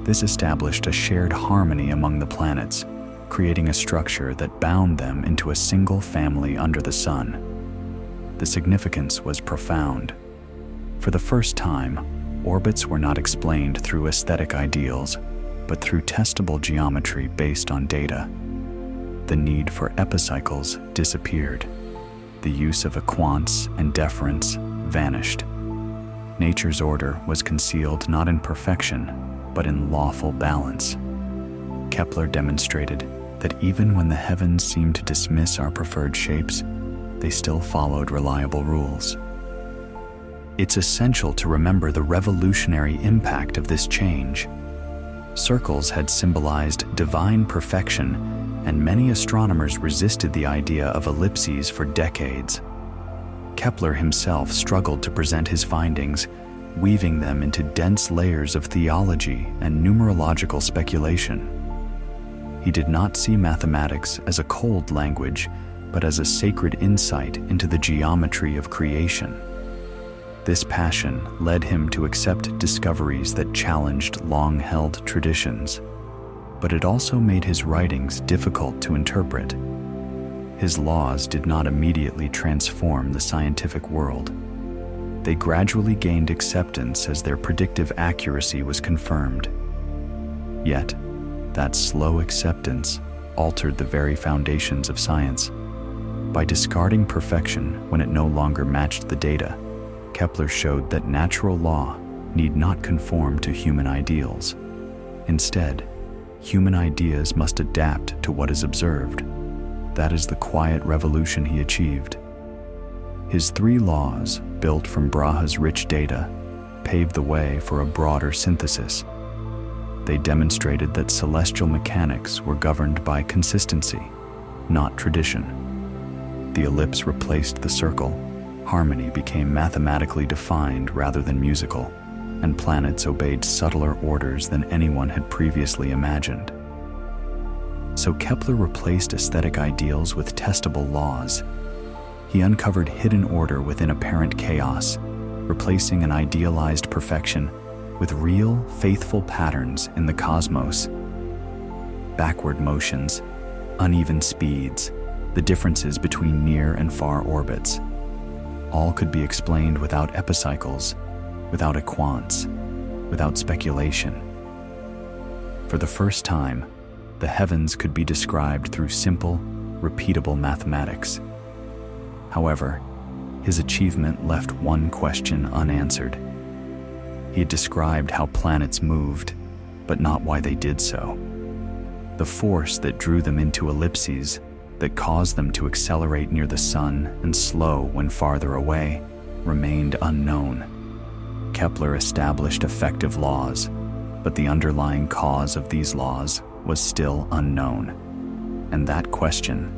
This established a shared harmony among the planets, creating a structure that bound them into a single family under the Sun. The significance was profound. For the first time, orbits were not explained through aesthetic ideals, but through testable geometry based on data. The need for epicycles disappeared. The use of equants and deferents vanished. Nature's order was concealed not in perfection, but in lawful balance. Kepler demonstrated that even when the heavens seemed to dismiss our preferred shapes, they still followed reliable rules. It's essential to remember the revolutionary impact of this change. Circles had symbolized divine perfection, and many astronomers resisted the idea of ellipses for decades. Kepler himself struggled to present his findings, weaving them into dense layers of theology and numerological speculation. He did not see mathematics as a cold language, but as a sacred insight into the geometry of creation. This passion led him to accept discoveries that challenged long-held traditions, but it also made his writings difficult to interpret. His laws did not immediately transform the scientific world. They gradually gained acceptance as their predictive accuracy was confirmed. Yet, that slow acceptance altered the very foundations of science. By discarding perfection when it no longer matched the data, Kepler showed that natural law need not conform to human ideals. Instead, human ideas must adapt to what is observed. That is the quiet revolution he achieved. His 3 laws, built from Brahe's rich data, paved the way for a broader synthesis. They demonstrated that celestial mechanics were governed by consistency, not tradition. The ellipse replaced the circle, harmony became mathematically defined rather than musical, and planets obeyed subtler orders than anyone had previously imagined. So Kepler replaced aesthetic ideals with testable laws. He uncovered hidden order within apparent chaos, replacing an idealized perfection with real, faithful patterns in the cosmos. Backward motions, uneven speeds, the differences between near and far orbits, all could be explained without epicycles, without equants, without speculation. For the first time, the heavens could be described through simple, repeatable mathematics. However, his achievement left one question unanswered. He had described how planets moved, but not why they did so. The force that drew them into ellipses, that caused them to accelerate near the Sun and slow when farther away, remained unknown. Kepler established effective laws, but the underlying cause of these laws was still unknown. And that question,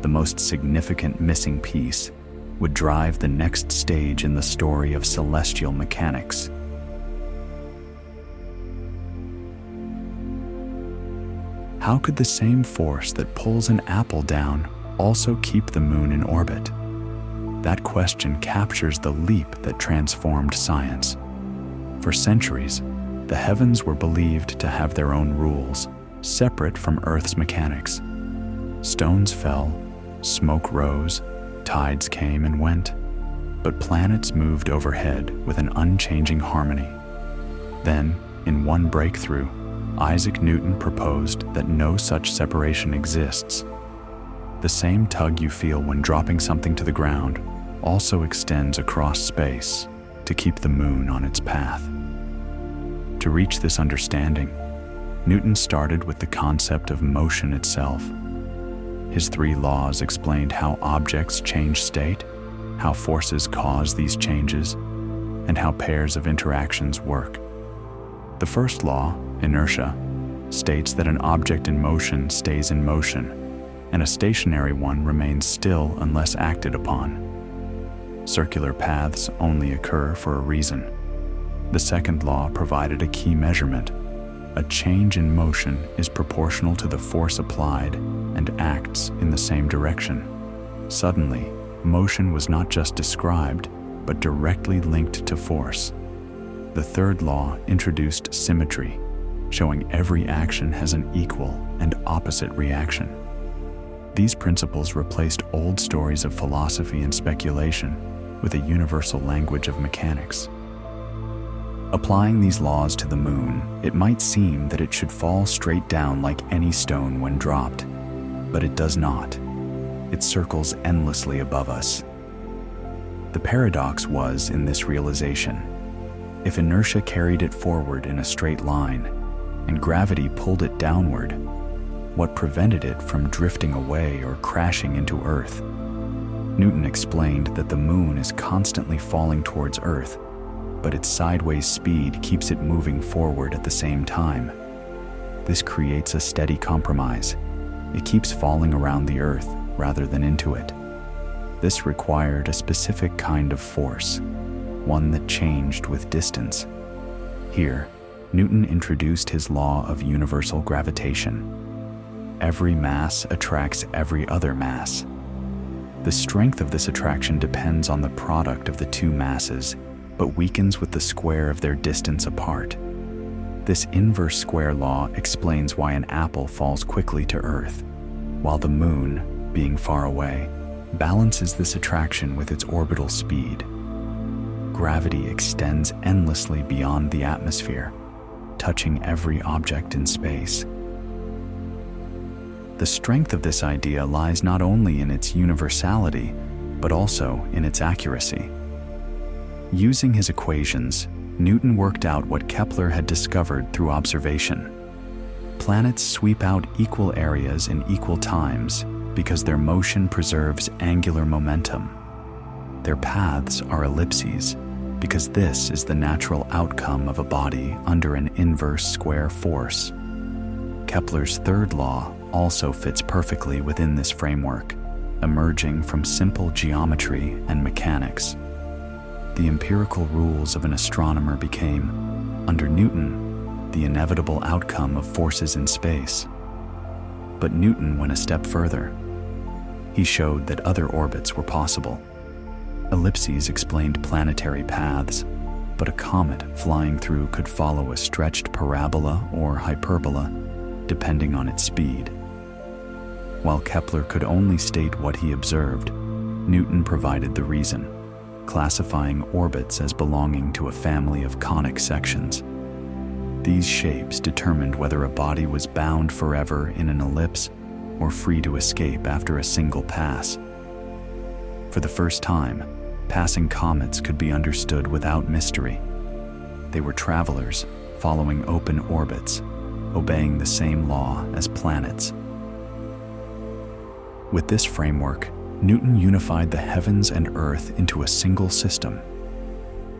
the most significant missing piece, would drive the next stage in the story of celestial mechanics. How could the same force that pulls an apple down also keep the moon in orbit? That question captures the leap that transformed science. For centuries, the heavens were believed to have their own rules, separate from Earth's mechanics. Stones fell, smoke rose, tides came and went, but planets moved overhead with an unchanging harmony. Then, in one breakthrough, Isaac Newton proposed that no such separation exists. The same tug you feel when dropping something to the ground also extends across space to keep the moon on its path. To reach this understanding, Newton started with the concept of motion itself. His 3 laws explained how objects change state, how forces cause these changes, and how pairs of interactions work. The first law, inertia, states that an object in motion stays in motion, and a stationary one remains still unless acted upon. Circular paths only occur for a reason. The second law provided a key measurement. A change in motion is proportional to the force applied and acts in the same direction. Suddenly, motion was not just described, but directly linked to force. The third law introduced symmetry, showing every action has an equal and opposite reaction. These principles replaced old stories of philosophy and speculation with a universal language of mechanics. Applying these laws to the moon, it might seem that it should fall straight down like any stone when dropped, but it does not. It circles endlessly above us. The paradox was in this realization. If inertia carried it forward in a straight line, and gravity pulled it downward, what prevented it from drifting away or crashing into Earth? Newton explained that the moon is constantly falling towards Earth, but its sideways speed keeps it moving forward at the same time. This creates a steady compromise. It keeps falling around the Earth rather than into it. This required a specific kind of force, one that changed with distance. Here, Newton introduced his law of universal gravitation. Every mass attracts every other mass. The strength of this attraction depends on the product of the two masses, but weakens with the square of their distance apart. This inverse square law explains why an apple falls quickly to Earth, while the moon, being far away, balances this attraction with its orbital speed. Gravity extends endlessly beyond the atmosphere, touching every object in space. The strength of this idea lies not only in its universality, but also in its accuracy. Using his equations, Newton worked out what Kepler had discovered through observation. Planets sweep out equal areas in equal times because their motion preserves angular momentum. Their paths are ellipses because this is the natural outcome of a body under an inverse square force. Kepler's third law also fits perfectly within this framework, emerging from simple geometry and mechanics. The empirical rules of an astronomer became, under Newton, the inevitable outcome of forces in space. But Newton went a step further. He showed that other orbits were possible. Ellipses explained planetary paths, but a comet flying through could follow a stretched parabola or hyperbola, depending on its speed. While Kepler could only state what he observed, Newton provided the reason, classifying orbits as belonging to a family of conic sections. These shapes determined whether a body was bound forever in an ellipse or free to escape after a single pass. For the first time, passing comets could be understood without mystery. They were travelers following open orbits, obeying the same law as planets. With this framework, Newton unified the heavens and earth into a single system.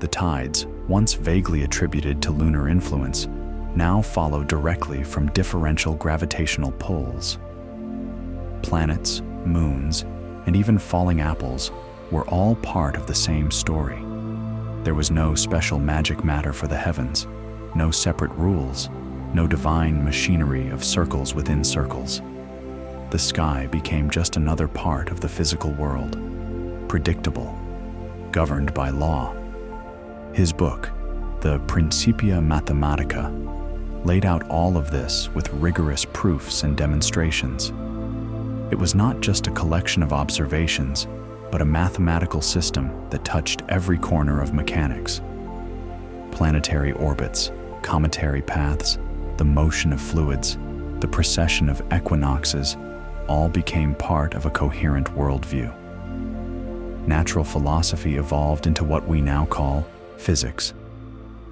The tides, once vaguely attributed to lunar influence, now follow directly from differential gravitational pulls. Planets, moons, and even falling apples were all part of the same story. There was no special magic matter for the heavens, no separate rules, no divine machinery of circles within circles. The sky became just another part of the physical world, predictable, governed by law. His book, the Principia Mathematica, laid out all of this with rigorous proofs and demonstrations. It was not just a collection of observations, but a mathematical system that touched every corner of mechanics. Planetary orbits, cometary paths, the motion of fluids, the precession of equinoxes, all became part of a coherent worldview. Natural philosophy evolved into what we now call physics.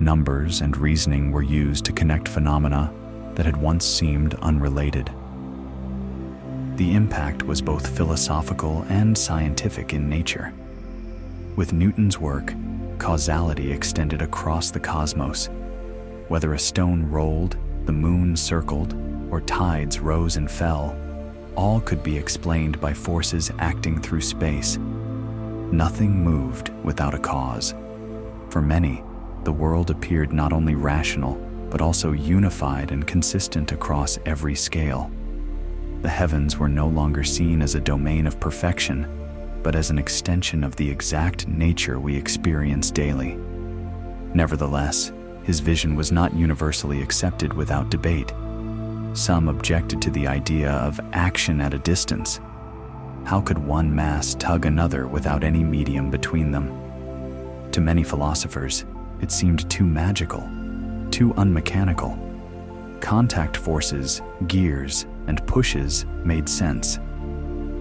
Numbers and reasoning were used to connect phenomena that had once seemed unrelated. The impact was both philosophical and scientific in nature. With Newton's work, causality extended across the cosmos. Whether a stone rolled, the moon circled, or tides rose and fell, all could be explained by forces acting through space. Nothing moved without a cause. For many, the world appeared not only rational, but also unified and consistent across every scale. The heavens were no longer seen as a domain of perfection, but as an extension of the exact nature we experience daily. Nevertheless, his vision was not universally accepted without debate. Some objected to the idea of action at a distance. How could one mass tug another without any medium between them? To many philosophers, it seemed too magical, too unmechanical. Contact forces, gears, and pushes made sense.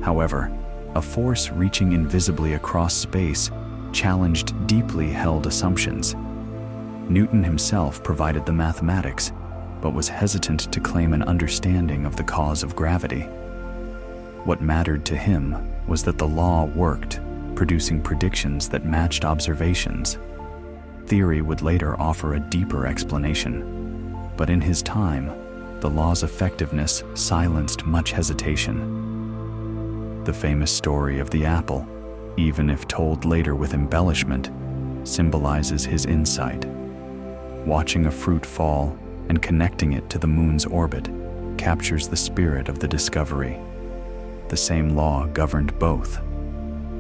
However, a force reaching invisibly across space challenged deeply held assumptions. Newton himself provided the mathematics, but was hesitant to claim an understanding of the cause of gravity. What mattered to him was that the law worked, producing predictions that matched observations. Theory would later offer a deeper explanation, but in his time, the law's effectiveness silenced much hesitation. The famous story of the apple, even if told later with embellishment, symbolizes his insight. Watching a fruit fall and connecting it to the moon's orbit captures the spirit of the discovery. The same law governed both.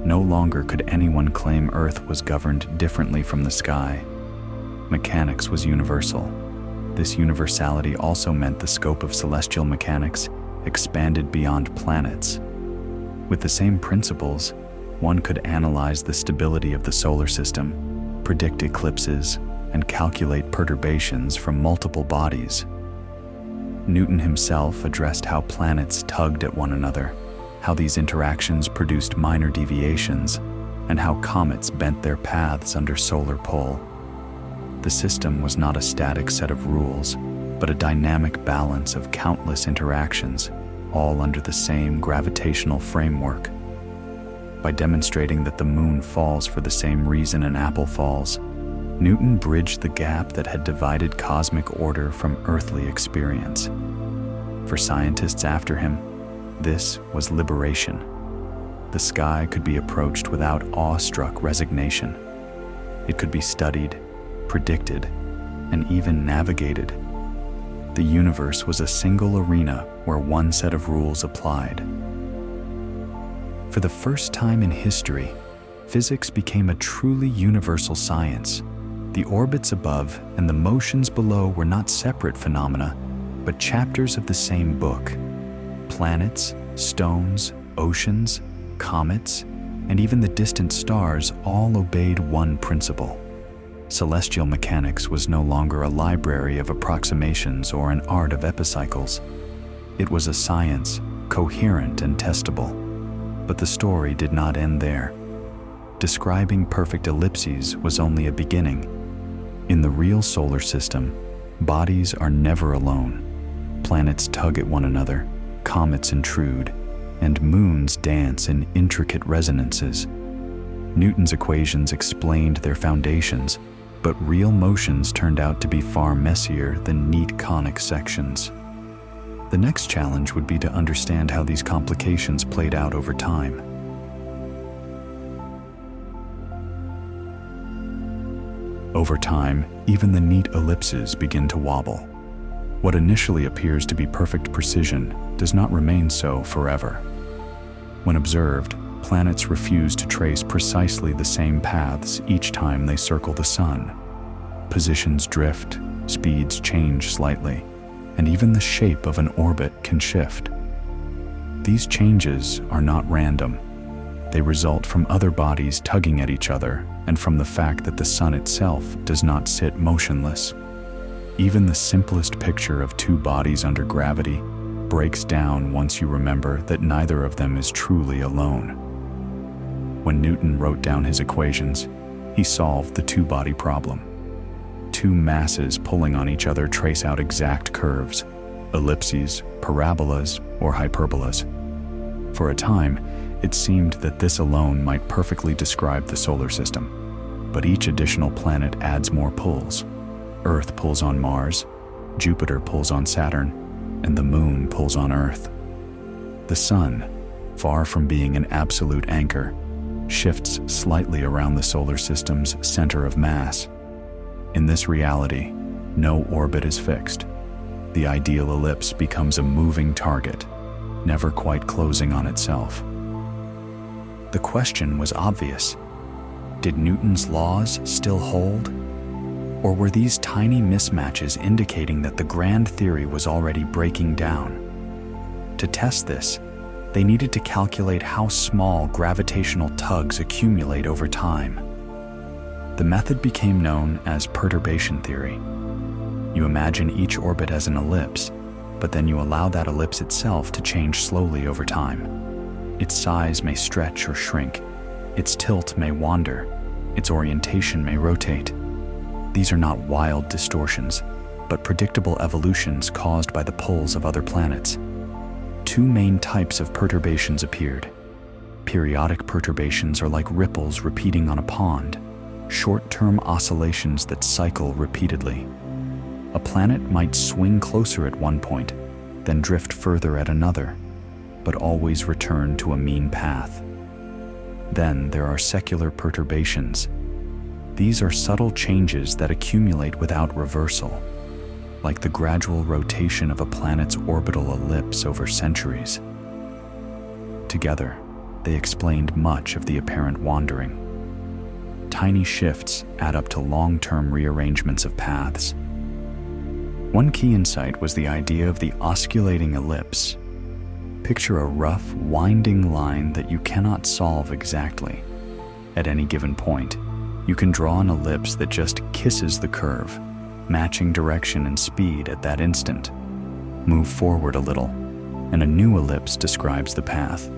No longer could anyone claim Earth was governed differently from the sky. Mechanics was universal. This universality also meant the scope of celestial mechanics expanded beyond planets. With the same principles, one could analyze the stability of the solar system, predict eclipses, and calculate perturbations from multiple bodies. Newton himself addressed how planets tugged at one another, how these interactions produced minor deviations, and how comets bent their paths under solar pull. The system was not a static set of rules, but a dynamic balance of countless interactions, all under the same gravitational framework. By demonstrating that the moon falls for the same reason an apple falls, Newton bridged the gap that had divided cosmic order from earthly experience. For scientists after him, this was liberation. The sky could be approached without awestruck resignation. It could be studied, predicted, and even navigated. The universe was a single arena where one set of rules applied. For the first time in history, physics became a truly universal science. The orbits above and the motions below were not separate phenomena, but chapters of the same book. Planets, stones, oceans, comets, and even the distant stars all obeyed one principle. Celestial mechanics was no longer a library of approximations or an art of epicycles. It was a science, coherent and testable. But the story did not end there. Describing perfect ellipses was only a beginning. In the real solar system, bodies are never alone. Planets tug at one another, comets intrude, and moons dance in intricate resonances. Newton's equations explained their foundations, but real motions turned out to be far messier than neat conic sections. The next challenge would be to understand how these complications played out over time. Over time, even the neat ellipses begin to wobble. What initially appears to be perfect precision does not remain so forever. When observed, planets refuse to trace precisely the same paths each time they circle the sun. Positions drift, speeds change slightly, and even the shape of an orbit can shift. These changes are not random. They result from other bodies tugging at each other and from the fact that the sun itself does not sit motionless. Even the simplest picture of two bodies under gravity breaks down once you remember that neither of them is truly alone. When Newton wrote down his equations, he solved the two-body problem. Two masses pulling on each other trace out exact curves, ellipses, parabolas, or hyperbolas. For a time, it seemed that this alone might perfectly describe the solar system, but each additional planet adds more pulls. Earth pulls on Mars, Jupiter pulls on Saturn, and the Moon pulls on Earth. The Sun, far from being an absolute anchor, shifts slightly around the solar system's center of mass. In this reality, no orbit is fixed. The ideal ellipse becomes a moving target, never quite closing on itself. The question was obvious. Did Newton's laws still hold? Or were these tiny mismatches indicating that the grand theory was already breaking down? To test this, they needed to calculate how small gravitational tugs accumulate over time. The method became known as perturbation theory. You imagine each orbit as an ellipse, but then you allow that ellipse itself to change slowly over time. Its size may stretch or shrink, its tilt may wander, its orientation may rotate. These are not wild distortions, but predictable evolutions caused by the pulls of other planets. Two main types of perturbations appeared. Periodic perturbations are like ripples repeating on a pond, short-term oscillations that cycle repeatedly. A planet might swing closer at one point, then drift further at another, but always return to a mean path. Then there are secular perturbations. These are subtle changes that accumulate without reversal, like the gradual rotation of a planet's orbital ellipse over centuries. Together, they explained much of the apparent wandering. Tiny shifts add up to long-term rearrangements of paths. One key insight was the idea of the osculating ellipse. Picture a rough, winding line that you cannot solve exactly. At any given point, you can draw an ellipse that just kisses the curve, matching direction and speed at that instant. Move forward a little, and a new ellipse describes the path.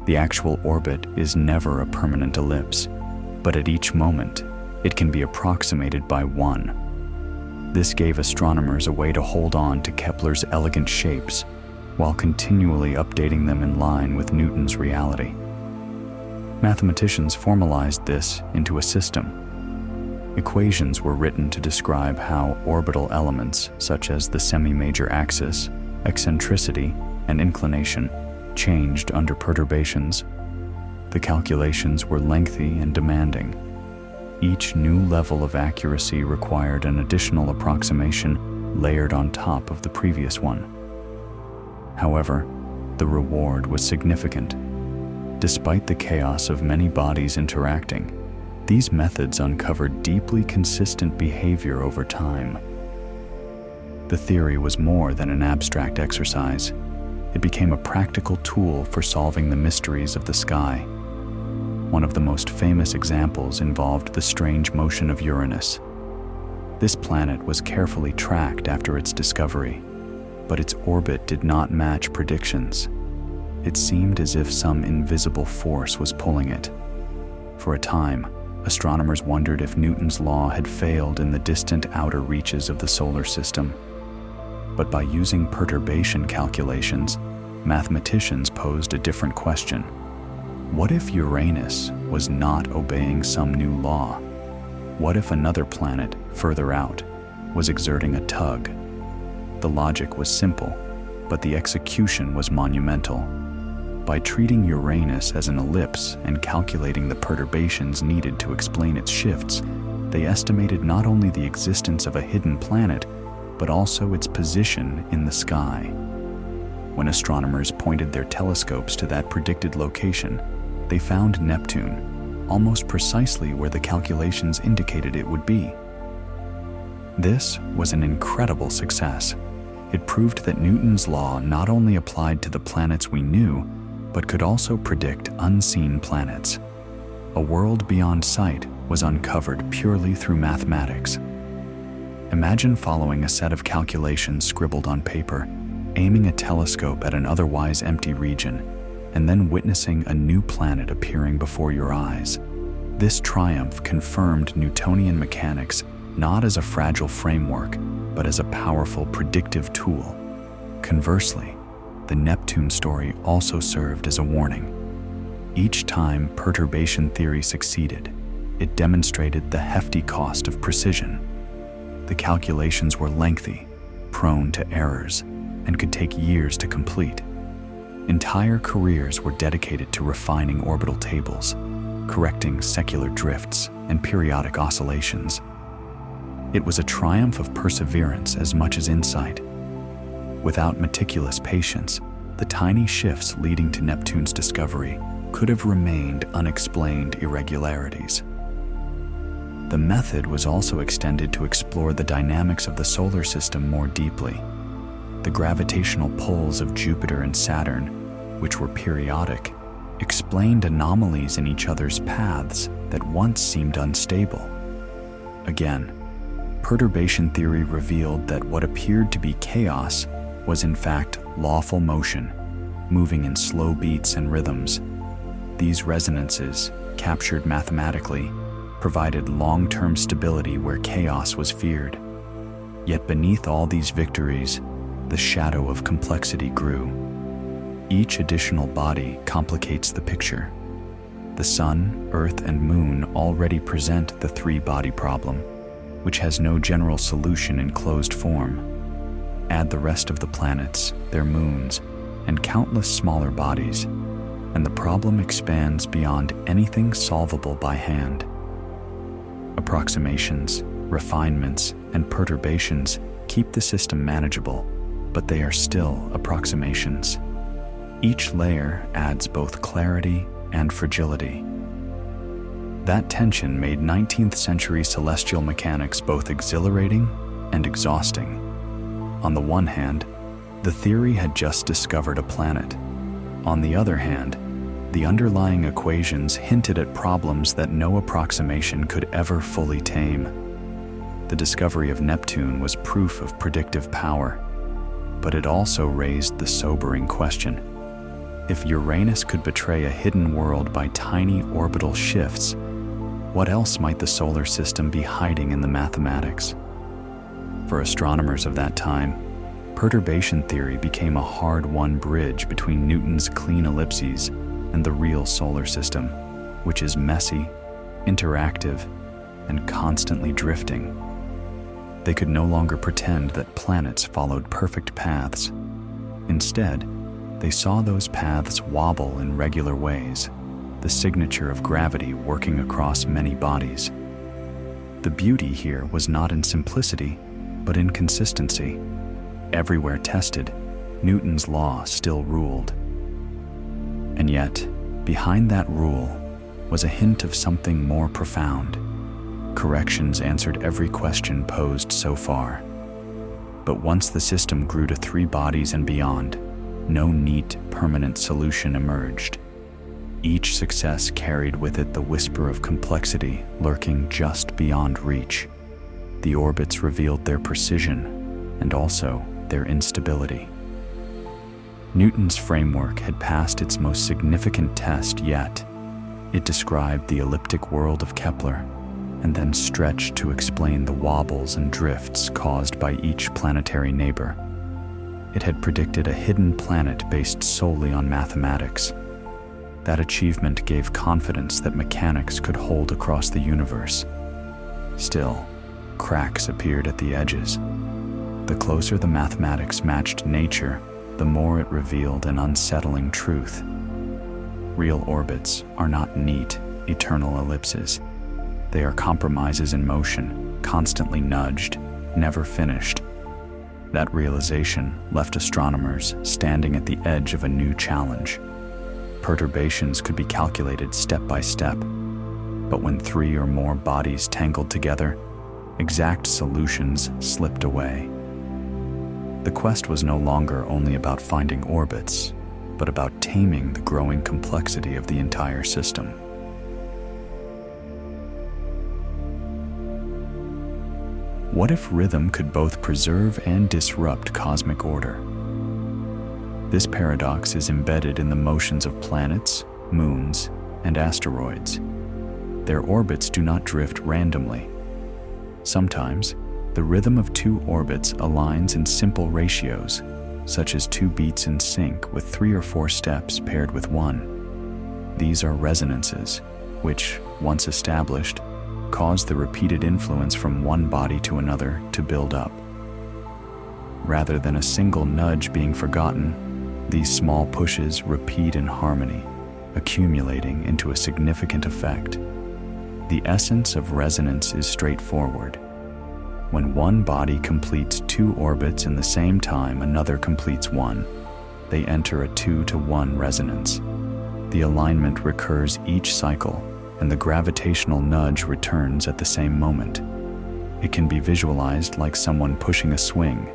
The actual orbit is never a permanent ellipse, but at each moment, it can be approximated by one. This gave astronomers a way to hold on to Kepler's elegant shapes while continually updating them in line with Newton's reality. Mathematicians formalized this into a system. Equations were written to describe how orbital elements such as the semi-major axis, eccentricity, and inclination changed under perturbations. The calculations were lengthy and demanding. Each new level of accuracy required an additional approximation layered on top of the previous one. However, the reward was significant. Despite the chaos of many bodies interacting, these methods uncovered deeply consistent behavior over time. The theory was more than an abstract exercise. It became a practical tool for solving the mysteries of the sky. One of the most famous examples involved the strange motion of Uranus. This planet was carefully tracked after its discovery, but its orbit did not match predictions. It seemed as if some invisible force was pulling it. For a time, astronomers wondered if Newton's law had failed in the distant outer reaches of the solar system. But by using perturbation calculations, mathematicians posed a different question. What if Uranus was not obeying some new law? What if another planet, further out, was exerting a tug? The logic was simple, but the execution was monumental. By treating Uranus as an ellipse and calculating the perturbations needed to explain its shifts, they estimated not only the existence of a hidden planet, but also its position in the sky. When astronomers pointed their telescopes to that predicted location, they found Neptune, almost precisely where the calculations indicated it would be. This was an incredible success. It proved that Newton's law not only applied to the planets we knew, but could also predict unseen planets. A world beyond sight was uncovered purely through mathematics. Imagine following a set of calculations scribbled on paper, aiming a telescope at an otherwise empty region, and then witnessing a new planet appearing before your eyes. This triumph confirmed Newtonian mechanics not as a fragile framework, but as a powerful predictive tool. Conversely, the Neptune story also served as a warning. Each time perturbation theory succeeded, it demonstrated the hefty cost of precision. The calculations were lengthy, prone to errors, and could take years to complete. Entire careers were dedicated to refining orbital tables, correcting secular drifts and periodic oscillations. It was a triumph of perseverance as much as insight. Without meticulous patience, the tiny shifts leading to Neptune's discovery could have remained unexplained irregularities. The method was also extended to explore the dynamics of the solar system more deeply. The gravitational pulls of Jupiter and Saturn, which were periodic, explained anomalies in each other's paths that once seemed unstable. Again, perturbation theory revealed that what appeared to be chaos was in fact lawful motion, moving in slow beats and rhythms. These resonances, captured mathematically, provided long-term stability where chaos was feared. Yet beneath all these victories, the shadow of complexity grew. Each additional body complicates the picture. The Sun, Earth, and Moon already present the three-body problem, which has no general solution in closed form. Add the rest of the planets, their moons, and countless smaller bodies, and the problem expands beyond anything solvable by hand. Approximations, refinements, and perturbations keep the system manageable, but they are still approximations. Each layer adds both clarity and fragility. That tension made 19th century celestial mechanics both exhilarating and exhausting. On the one hand, the theory had just discovered a planet. On the other hand, the underlying equations hinted at problems that no approximation could ever fully tame. The discovery of Neptune was proof of predictive power, but it also raised the sobering question: if Uranus could betray a hidden world by tiny orbital shifts, what else might the solar system be hiding in the mathematics? For astronomers of that time, perturbation theory became a hard-won bridge between Newton's clean ellipses and the real solar system, which is messy, interactive, and constantly drifting. They could no longer pretend that planets followed perfect paths. Instead, they saw those paths wobble in regular ways, the signature of gravity working across many bodies. The beauty here was not in simplicity, but in consistency. Everywhere tested, Newton's law still ruled. And yet, behind that rule was a hint of something more profound. Corrections answered every question posed so far. But once the system grew to three bodies and beyond, no neat, permanent solution emerged. Each success carried with it the whisper of complexity lurking just beyond reach. The orbits revealed their precision and also their instability. Newton's framework had passed its most significant test yet. It described the elliptic world of Kepler and then stretched to explain the wobbles and drifts caused by each planetary neighbor. It had predicted a hidden planet based solely on mathematics. That achievement gave confidence that mechanics could hold across the universe. Still, cracks appeared at the edges. The closer the mathematics matched nature, the more it revealed an unsettling truth. Real orbits are not neat, eternal ellipses. They are compromises in motion, constantly nudged, never finished. That realization left astronomers standing at the edge of a new challenge. Perturbations could be calculated step by step, but when three or more bodies tangled together, exact solutions slipped away. The quest was no longer only about finding orbits, but about taming the growing complexity of the entire system. What if rhythm could both preserve and disrupt cosmic order? This paradox is embedded in the motions of planets, moons, and asteroids. Their orbits do not drift randomly. Sometimes, the rhythm of two orbits aligns in simple ratios, such as 2 beats in sync with 3 or 4 steps paired with 1. These are resonances, which, once established, cause the repeated influence from one body to another to build up. Rather than a single nudge being forgotten, These small pushes repeat in harmony, accumulating into a significant effect. The essence of resonance is straightforward. When one body completes 2 orbits in the same time another completes one, they enter a 2-to-1 resonance. The alignment recurs each cycle, and the gravitational nudge returns at the same moment. It can be visualized like someone pushing a swing.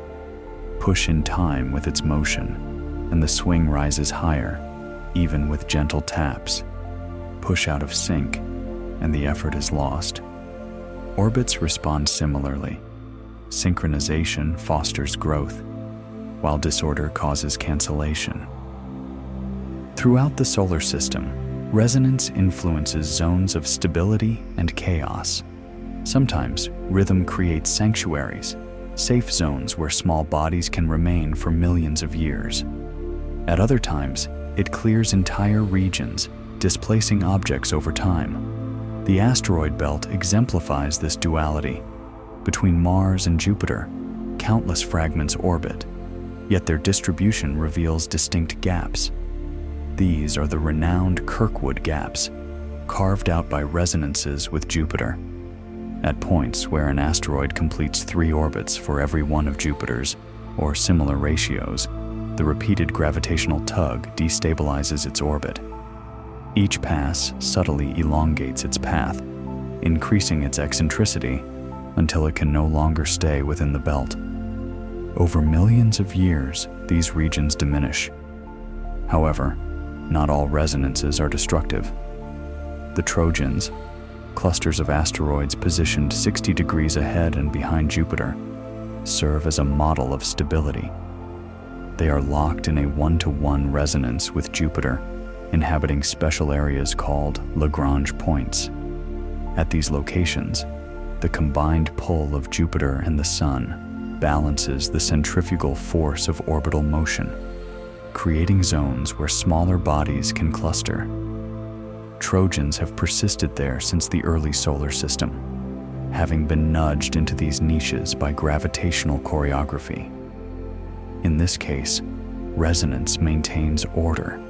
Push in time with its motion, and the swing rises higher, even with gentle taps. Push out of sync, and the effort is lost. Orbits respond similarly. Synchronization fosters growth, while disorder causes cancellation. Throughout the solar system, resonance influences zones of stability and chaos. Sometimes, rhythm creates sanctuaries, safe zones where small bodies can remain for millions of years. At other times, it clears entire regions, displacing objects over time. The asteroid belt exemplifies this duality. Between Mars and Jupiter, countless fragments orbit, yet their distribution reveals distinct gaps. These are the renowned Kirkwood gaps, carved out by resonances with Jupiter. At points where an asteroid completes 3 orbits for every one of Jupiter's, or similar ratios, the repeated gravitational tug destabilizes its orbit. Each pass subtly elongates its path, increasing its eccentricity until it can no longer stay within the belt. Over millions of years, these regions diminish. However, not all resonances are destructive. The Trojans, clusters of asteroids positioned 60 degrees ahead and behind Jupiter, serve as a model of stability. They are locked in a 1-to-1 resonance with Jupiter, inhabiting special areas called Lagrange points. At these locations, the combined pull of Jupiter and the Sun balances the centrifugal force of orbital motion, creating zones where smaller bodies can cluster. Trojans have persisted there since the early solar system, having been nudged into these niches by gravitational choreography. In this case, resonance maintains order.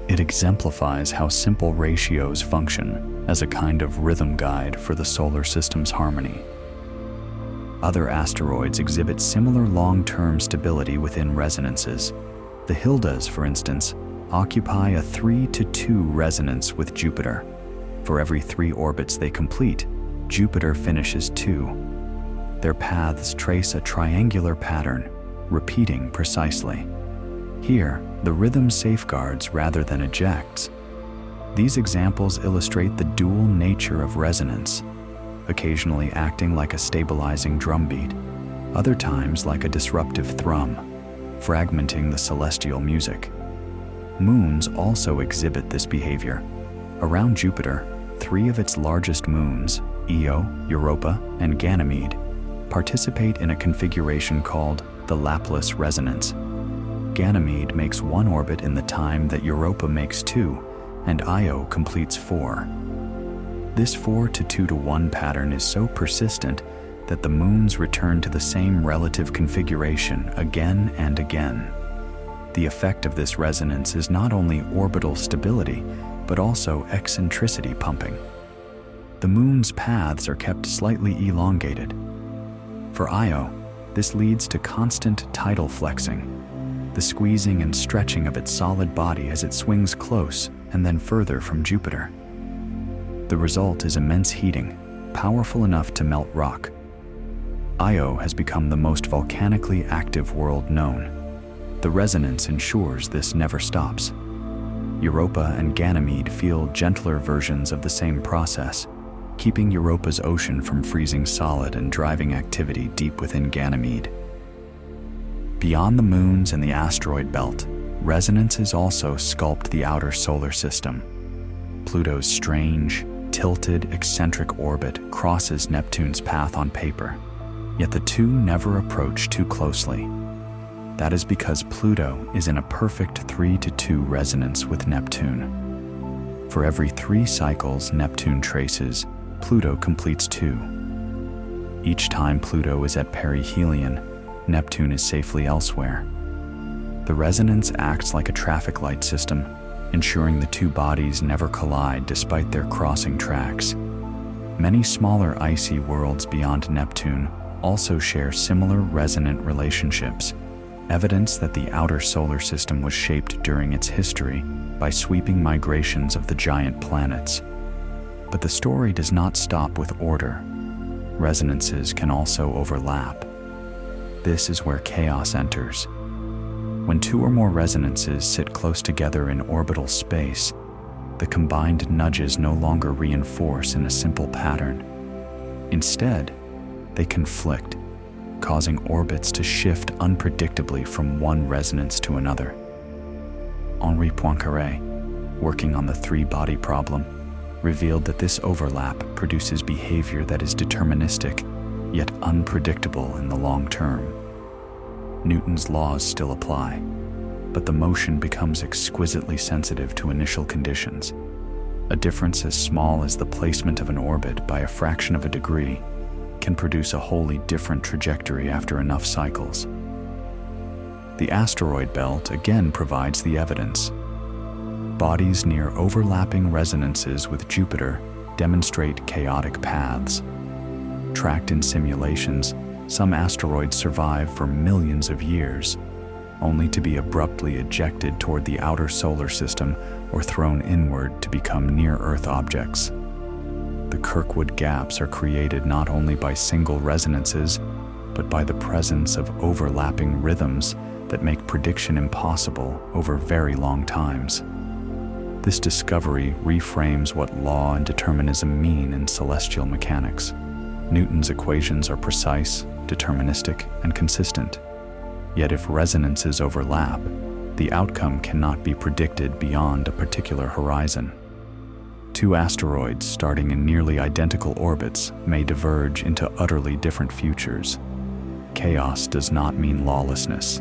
It exemplifies how simple ratios function as a kind of rhythm guide for the solar system's harmony. Other asteroids exhibit similar long-term stability within resonances. The Hildas, for instance, occupy a 3-to-2 resonance with Jupiter. For every 3 orbits they complete, Jupiter finishes 2. Their paths trace a triangular pattern, repeating precisely. Here, the rhythm safeguards rather than ejects. These examples illustrate the dual nature of resonance, occasionally acting like a stabilizing drumbeat, other times like a disruptive thrum, fragmenting the celestial music. Moons also exhibit this behavior. Around Jupiter, 3 of its largest moons, Io, Europa, and Ganymede, participate in a configuration called the Laplace resonance. Ganymede makes 1 orbit in the time that Europa makes 2, and Io completes 4. This 4-to-2-to-1 pattern is so persistent that the moons return to the same relative configuration again and again. The effect of this resonance is not only orbital stability, but also eccentricity pumping. The moon's paths are kept slightly elongated. For Io, this leads to constant tidal flexing, the squeezing and stretching of its solid body as it swings close and then further from Jupiter. The result is immense heating, powerful enough to melt rock. Io has become the most volcanically active world known. The resonance ensures this never stops. Europa and Ganymede feel gentler versions of the same process, keeping Europa's ocean from freezing solid and driving activity deep within Ganymede. Beyond the moons and the asteroid belt, resonances also sculpt the outer solar system. Pluto's strange, tilted, eccentric orbit crosses Neptune's path on paper, yet the two never approach too closely. That is because Pluto is in a perfect 3-to-2 resonance with Neptune. For every 3 cycles Neptune traces, Pluto completes 2. Each time Pluto is at perihelion, Neptune is safely elsewhere. The resonance acts like a traffic light system, ensuring the two bodies never collide despite their crossing tracks. Many smaller icy worlds beyond Neptune also share similar resonant relationships, evidence that the outer solar system was shaped during its history by sweeping migrations of the giant planets. But the story does not stop with order. Resonances can also overlap. This is where chaos enters. When two or more resonances sit close together in orbital space, the combined nudges no longer reinforce in a simple pattern. Instead, they conflict, causing orbits to shift unpredictably from one resonance to another. Henri Poincaré, working on the three-body problem, revealed that this overlap produces behavior that is deterministic, yet unpredictable in the long term. Newton's laws still apply, but the motion becomes exquisitely sensitive to initial conditions. A difference as small as the placement of an orbit by a fraction of a degree can produce a wholly different trajectory after enough cycles. The asteroid belt again provides the evidence. Bodies near overlapping resonances with Jupiter demonstrate chaotic paths. Tracked in simulations, some asteroids survive for millions of years, only to be abruptly ejected toward the outer solar system or thrown inward to become near-Earth objects. The Kirkwood gaps are created not only by single resonances, but by the presence of overlapping rhythms that make prediction impossible over very long times. This discovery reframes what law and determinism mean in celestial mechanics. Newton's equations are precise, deterministic, and consistent. Yet if resonances overlap, the outcome cannot be predicted beyond a particular horizon. Two asteroids starting in nearly identical orbits may diverge into utterly different futures. Chaos does not mean lawlessness.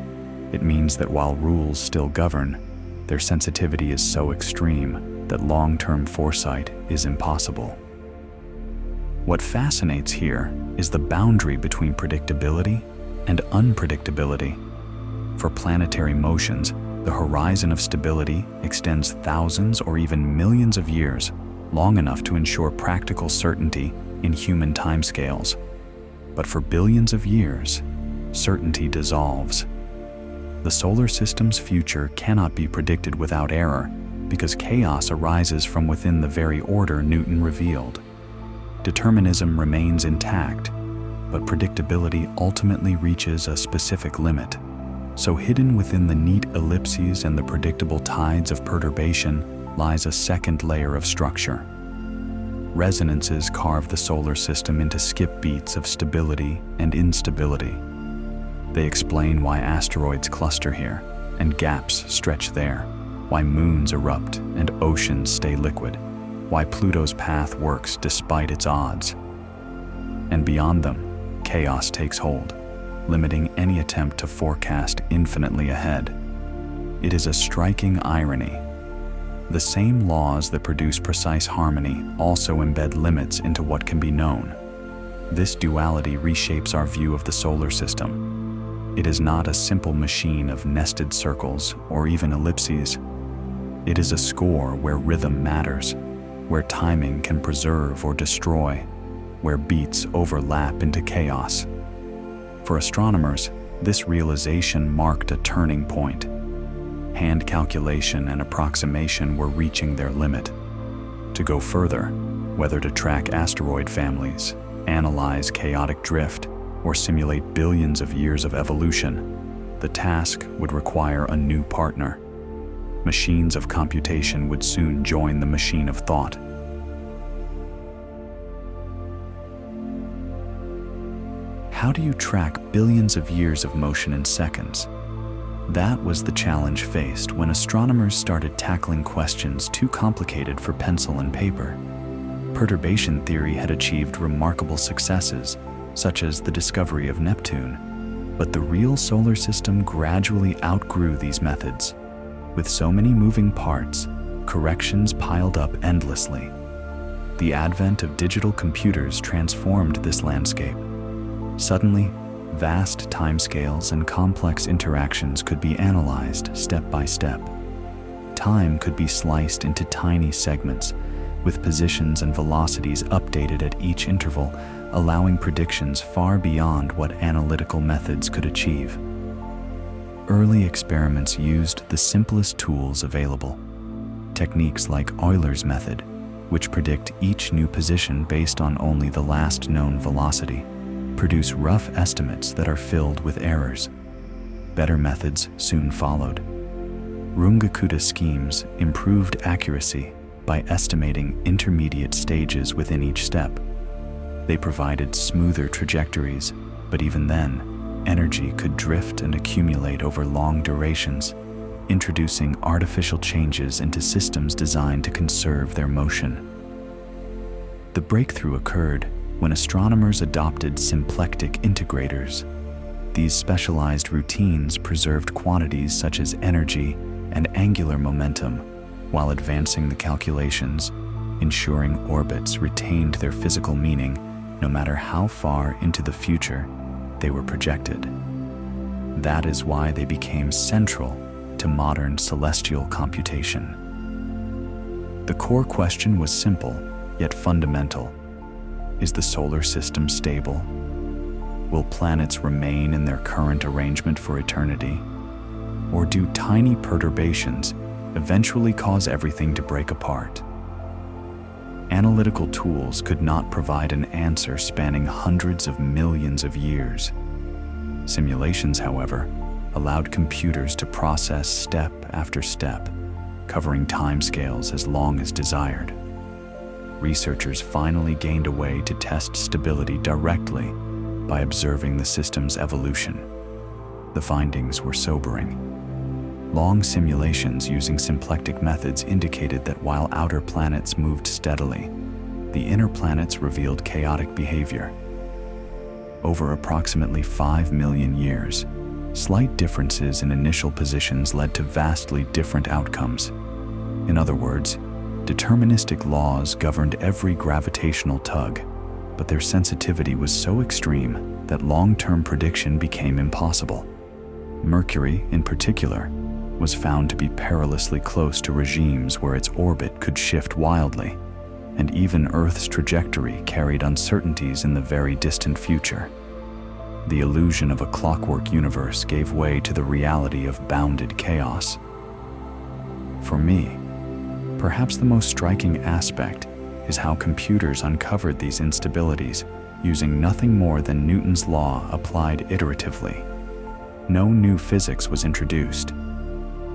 It means that while rules still govern, their sensitivity is so extreme that long-term foresight is impossible. What fascinates here is the boundary between predictability and unpredictability. For planetary motions, the horizon of stability extends thousands or even millions of years, long enough to ensure practical certainty in human timescales. But for billions of years, certainty dissolves. The solar system's future cannot be predicted without error because chaos arises from within the very order Newton revealed. Determinism remains intact, but predictability ultimately reaches a specific limit. So hidden within the neat ellipses and the predictable tides of perturbation lies a second layer of structure. Resonances carve the solar system into skip beats of stability and instability. They explain why asteroids cluster here and gaps stretch there, why moons erupt and oceans stay liquid, why Pluto's path works despite its odds. And beyond them, chaos takes hold, limiting any attempt to forecast infinitely ahead. It is a striking irony. The same laws that produce precise harmony also embed limits into what can be known. This duality reshapes our view of the solar system. It is not a simple machine of nested circles or even ellipses. It is a score where rhythm matters, where timing can preserve or destroy, where beats overlap into chaos. For astronomers, this realization marked a turning point. Hand calculation and approximation were reaching their limit. To go further, whether to track asteroid families, analyze chaotic drift, or simulate billions of years of evolution, the task would require a new partner. Machines of computation would soon join the machine of thought. How do you track billions of years of motion in seconds? That was the challenge faced when astronomers started tackling questions too complicated for pencil and paper. Perturbation theory had achieved remarkable successes, such as the discovery of Neptune, but the real solar system gradually outgrew these methods. With so many moving parts, corrections piled up endlessly. The advent of digital computers transformed this landscape. Suddenly, Vast timescales and complex interactions could be analyzed step by step. Time could be sliced into tiny segments, with positions and velocities updated at each interval, allowing predictions far beyond what analytical methods could achieve. Early experiments used the simplest tools available. Techniques like Euler's method, which predict each new position based on only the last known velocity, produce rough estimates that are filled with errors. Better methods soon followed. Runge-Kutta schemes improved accuracy by estimating intermediate stages within each step. They provided smoother trajectories, but even then, energy could drift and accumulate over long durations, introducing artificial changes into systems designed to conserve their motion. The breakthrough occurred when astronomers adopted symplectic integrators. These specialized routines preserved quantities such as energy and angular momentum while advancing the calculations, ensuring orbits retained their physical meaning no matter how far into the future they were projected. That is why they became central to modern celestial computation. The core question was simple, yet fundamental. Is the solar system stable? Will planets remain in their current arrangement for eternity? Or do tiny perturbations eventually cause everything to break apart? Analytical tools could not provide an answer spanning hundreds of millions of years. Simulations, however, allowed computers to process step after step, covering timescales as long as desired. Researchers finally gained a way to test stability directly by observing the system's evolution. The findings were sobering. Long simulations using symplectic methods indicated that while outer planets moved steadily, the inner planets revealed chaotic behavior. Over approximately 5 million years, slight differences in initial positions led to vastly different outcomes. In other words, deterministic laws governed every gravitational tug, but their sensitivity was so extreme that long-term prediction became impossible. Mercury, in particular, was found to be perilously close to regimes where its orbit could shift wildly, and even Earth's trajectory carried uncertainties in the very distant future. The illusion of a clockwork universe gave way to the reality of bounded chaos. For me, perhaps the most striking aspect is how computers uncovered these instabilities using nothing more than Newton's law applied iteratively. No new physics was introduced.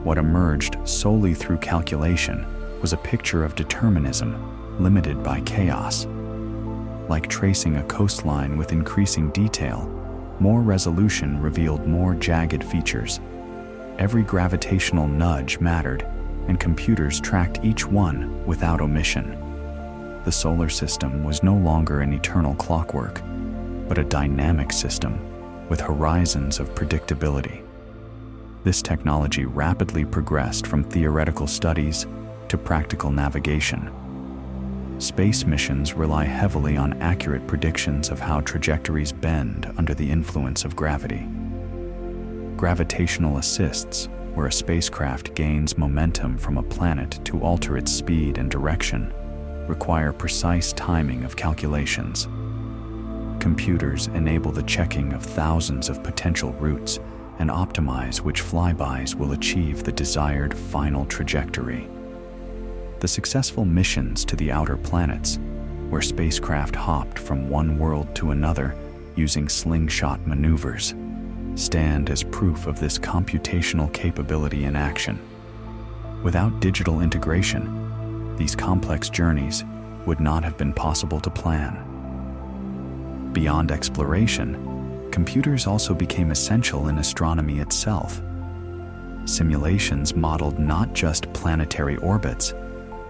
What emerged solely through calculation was a picture of determinism limited by chaos. Like tracing a coastline with increasing detail, more resolution revealed more jagged features. Every gravitational nudge mattered, and computers tracked each one without omission. The solar system was no longer an eternal clockwork, but a dynamic system with horizons of predictability. This technology rapidly progressed from theoretical studies to practical navigation. Space missions rely heavily on accurate predictions of how trajectories bend under the influence of gravity. Gravitational assists, where a spacecraft gains momentum from a planet to alter its speed and direction, require precise timing of calculations. Computers enable the checking of thousands of potential routes and optimize which flybys will achieve the desired final trajectory. The successful missions to the outer planets, where spacecraft hopped from one world to another using slingshot maneuvers, stand as proof of this computational capability in action. Without digital integration, these complex journeys would not have been possible to plan. Beyond exploration, computers also became essential in astronomy itself. Simulations modeled not just planetary orbits,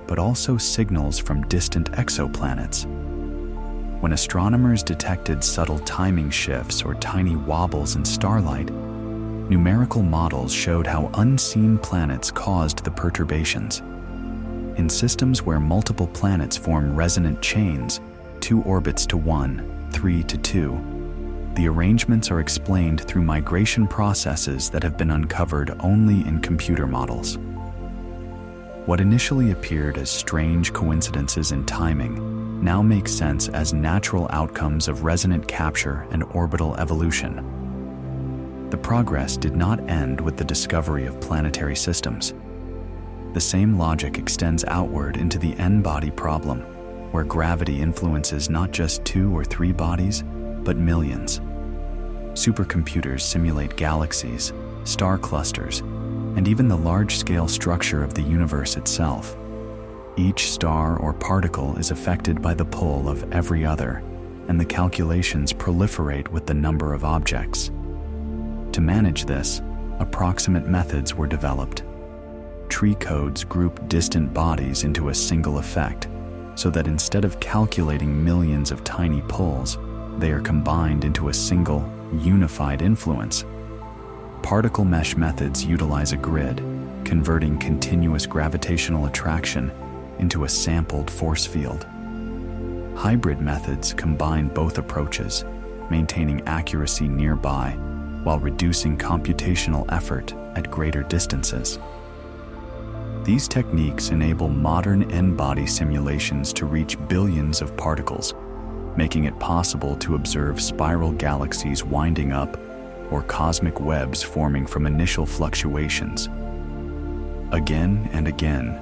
but also signals from distant exoplanets. When astronomers detected subtle timing shifts or tiny wobbles in starlight, numerical models showed how unseen planets caused the perturbations. In systems where multiple planets form resonant chains, 2 orbits to 1, 3 to 2, The arrangements are explained through migration processes that have been uncovered only in computer models. What initially appeared as strange coincidences in timing now make sense as natural outcomes of resonant capture and orbital evolution. The progress did not end with the discovery of planetary systems. The same logic extends outward into the n-body problem, where gravity influences not just 2 or 3 bodies, but millions. Supercomputers simulate galaxies, star clusters, and even the large-scale structure of the universe itself. Each star or particle is affected by the pull of every other, and the calculations proliferate with the number of objects. To manage this, approximate methods were developed. Tree codes group distant bodies into a single effect, so that instead of calculating millions of tiny pulls, they are combined into a single, unified influence. Particle mesh methods utilize a grid, converting continuous gravitational attraction into a sampled force field. Hybrid methods combine both approaches, maintaining accuracy nearby while reducing computational effort at greater distances. These techniques enable modern n-body simulations to reach billions of particles, making it possible to observe spiral galaxies winding up or cosmic webs forming from initial fluctuations. Again and again,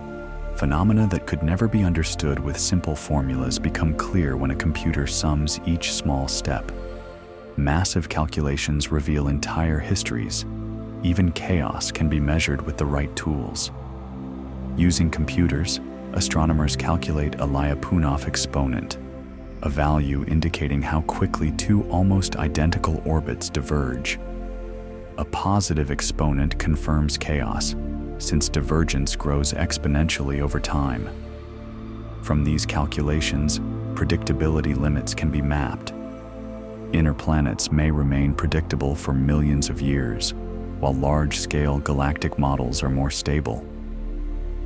phenomena that could never be understood with simple formulas become clear when a computer sums each small step. Massive calculations reveal entire histories. Even chaos can be measured with the right tools. Using computers, astronomers calculate a Lyapunov exponent, a value indicating how quickly 2 almost identical orbits diverge. A positive exponent confirms chaos, since divergence grows exponentially over time. From these calculations, predictability limits can be mapped. Inner planets may remain predictable for millions of years, while large-scale galactic models are more stable.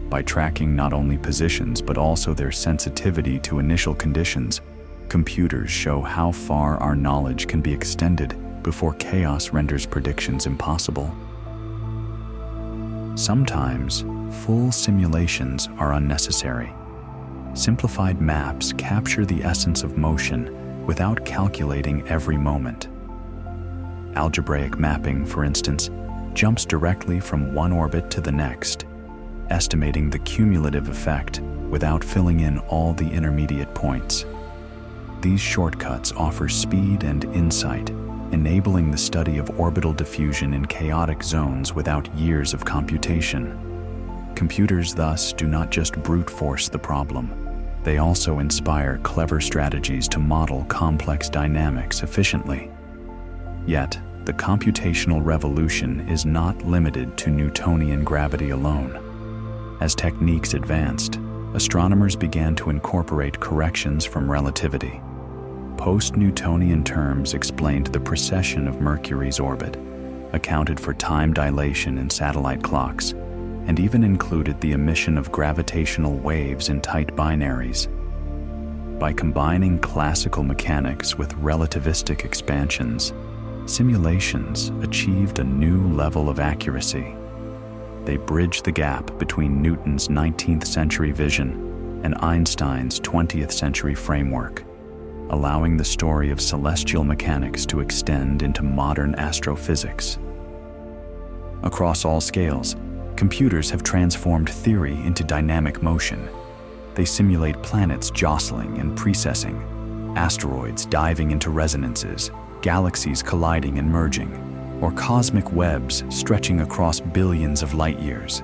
By tracking not only positions but also their sensitivity to initial conditions, computers show how far our knowledge can be extended before chaos renders predictions impossible. Sometimes, full simulations are unnecessary. Simplified maps capture the essence of motion without calculating every moment. Algebraic mapping, for instance, jumps directly from one orbit to the next, estimating the cumulative effect without filling in all the intermediate points. These shortcuts offer speed and insight, enabling the study of orbital diffusion in chaotic zones without years of computation. Computers thus do not just brute force the problem, they also inspire clever strategies to model complex dynamics efficiently. Yet, the computational revolution is not limited to Newtonian gravity alone. As techniques advanced, astronomers began to incorporate corrections from relativity. Post-Newtonian terms explained the precession of Mercury's orbit, accounted for time dilation in satellite clocks, and even included the emission of gravitational waves in tight binaries. By combining classical mechanics with relativistic expansions, simulations achieved a new level of accuracy. They bridged the gap between Newton's 19th century vision and Einstein's 20th century framework, allowing the story of celestial mechanics to extend into modern astrophysics. Across all scales, computers have transformed theory into dynamic motion. They simulate planets jostling and precessing, asteroids diving into resonances, galaxies colliding and merging, or cosmic webs stretching across billions of light years.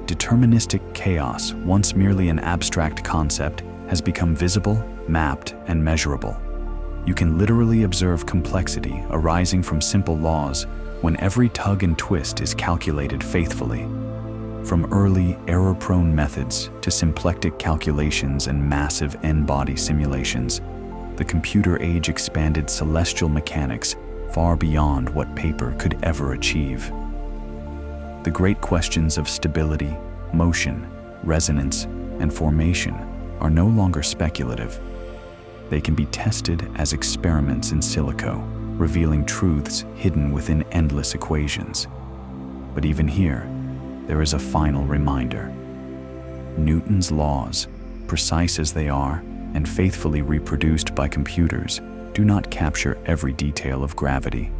Deterministic chaos, once merely an abstract concept, has become visible, mapped, and measurable. You can literally observe complexity arising from simple laws when every tug and twist is calculated faithfully. From early, error-prone methods to symplectic calculations and massive n-body simulations, the computer age expanded celestial mechanics far beyond what paper could ever achieve. The great questions of stability, motion, resonance, and formation are no longer speculative. They can be tested as experiments in silico, revealing truths hidden within endless equations. But even here, there is a final reminder. Newton's laws, precise as they are and faithfully reproduced by computers, do not capture every detail of gravity.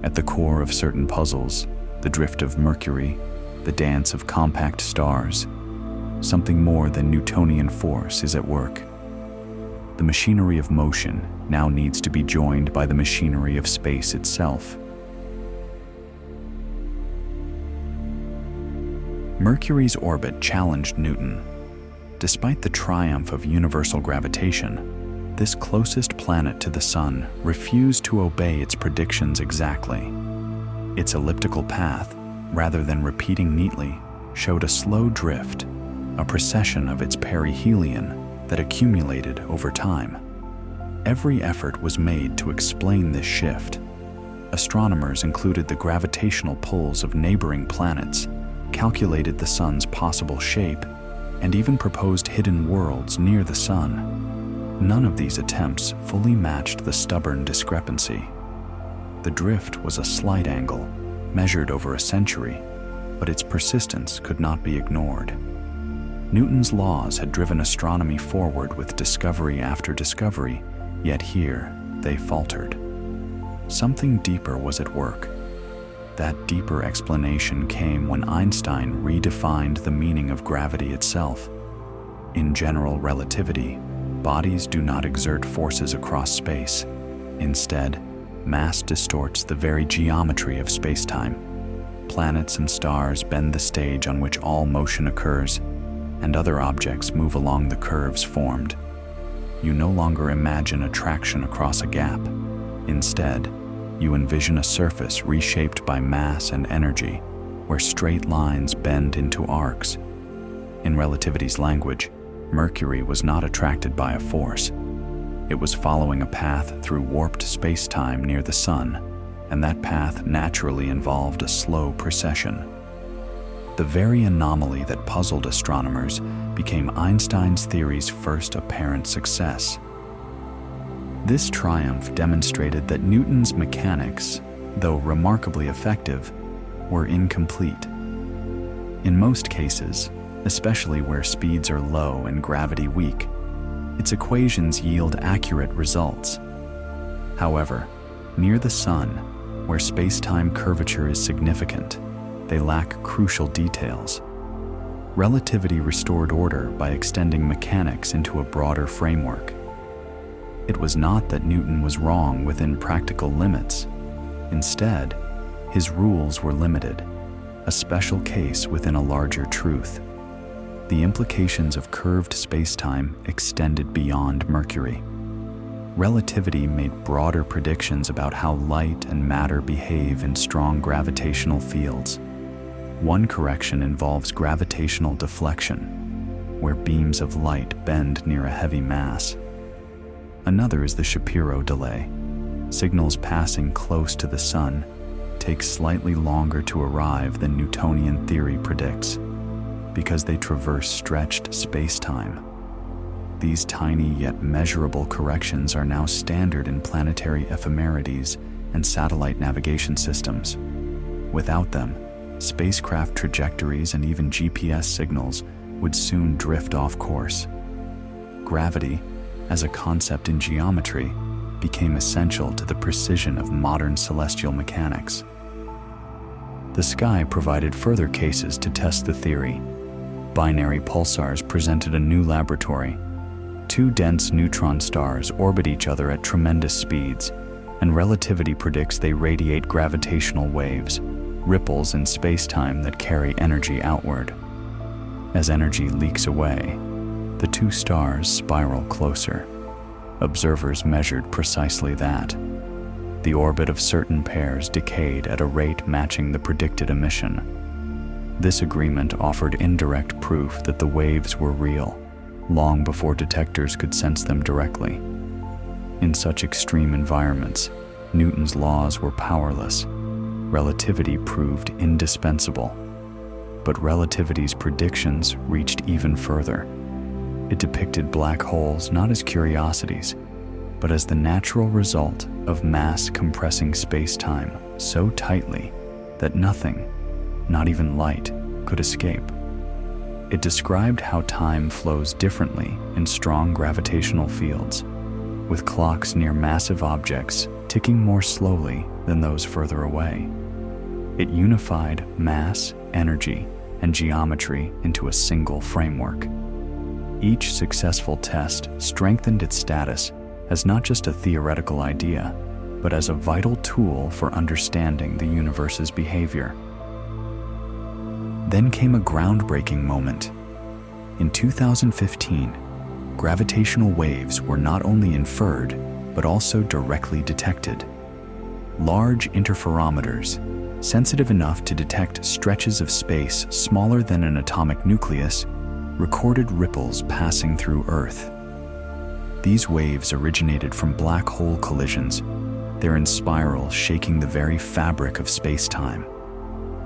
At the core of certain puzzles, the drift of Mercury, the dance of compact stars, something more than Newtonian force is at work. The machinery of motion now needs to be joined by the machinery of space itself. Mercury's orbit challenged Newton. Despite the triumph of universal gravitation, this closest planet to the Sun refused to obey its predictions exactly. Its elliptical path, rather than repeating neatly, showed a slow drift, a precession of its perihelion that accumulated over time. Every effort was made to explain this shift. Astronomers included the gravitational pulls of neighboring planets, calculated the Sun's possible shape, and even proposed hidden worlds near the Sun. None of these attempts fully matched the stubborn discrepancy. The drift was a slight angle, measured over a century, but its persistence could not be ignored. Newton's laws had driven astronomy forward with discovery after discovery, yet here they faltered. Something deeper was at work. That deeper explanation came when Einstein redefined the meaning of gravity itself. In general relativity, bodies do not exert forces across space. Instead, mass distorts the very geometry of space-time. Planets and stars bend the stage on which all motion occurs, and other objects move along the curves formed. You no longer imagine attraction across a gap. Instead, you envision a surface reshaped by mass and energy, where straight lines bend into arcs. In relativity's language, Mercury was not attracted by a force. It was following a path through warped space-time near the Sun, and that path naturally involved a slow precession. The very anomaly that puzzled astronomers became Einstein's theory's first apparent success. This triumph demonstrated that Newton's mechanics, though remarkably effective, were incomplete. In most cases, especially where speeds are low and gravity weak, its equations yield accurate results. However, near the Sun, where space-time curvature is significant, they lack crucial details. Relativity restored order by extending mechanics into a broader framework. It was not that Newton was wrong within practical limits. Instead, his rules were limited, a special case within a larger truth. The implications of curved space-time extended beyond Mercury. Relativity made broader predictions about how light and matter behave in strong gravitational fields. One correction involves gravitational deflection, where beams of light bend near a heavy mass. Another is the Shapiro delay. Signals passing close to the Sun take slightly longer to arrive than Newtonian theory predicts, because they traverse stretched space-time. These tiny yet measurable corrections are now standard in planetary ephemerides and satellite navigation systems. Without them, spacecraft trajectories and even GPS signals would soon drift off course. Gravity, as a concept in geometry, became essential to the precision of modern celestial mechanics. The sky provided further cases to test the theory. Binary pulsars presented a new laboratory. Two dense neutron stars orbit each other at tremendous speeds, and relativity predicts they radiate gravitational waves, ripples in space-time that carry energy outward. As energy leaks away, the two stars spiral closer. Observers measured precisely that. The orbit of certain pairs decayed at a rate matching the predicted emission. This agreement offered indirect proof that the waves were real, long before detectors could sense them directly. In such extreme environments, Newton's laws were powerless. Relativity proved indispensable. But relativity's predictions reached even further. It depicted black holes not as curiosities, but as the natural result of mass compressing space-time so tightly that nothing, not even light, could escape. It described how time flows differently in strong gravitational fields, with clocks near massive objects ticking more slowly than those further away. It unified mass, energy, and geometry into a single framework. Each successful test strengthened its status as not just a theoretical idea, but as a vital tool for understanding the universe's behavior. Then came a groundbreaking moment. In 2015, gravitational waves were not only inferred, but also directly detected. Large interferometers, sensitive enough to detect stretches of space smaller than an atomic nucleus, recorded ripples passing through Earth. These waves originated from black hole collisions, their spirals shaking the very fabric of space-time.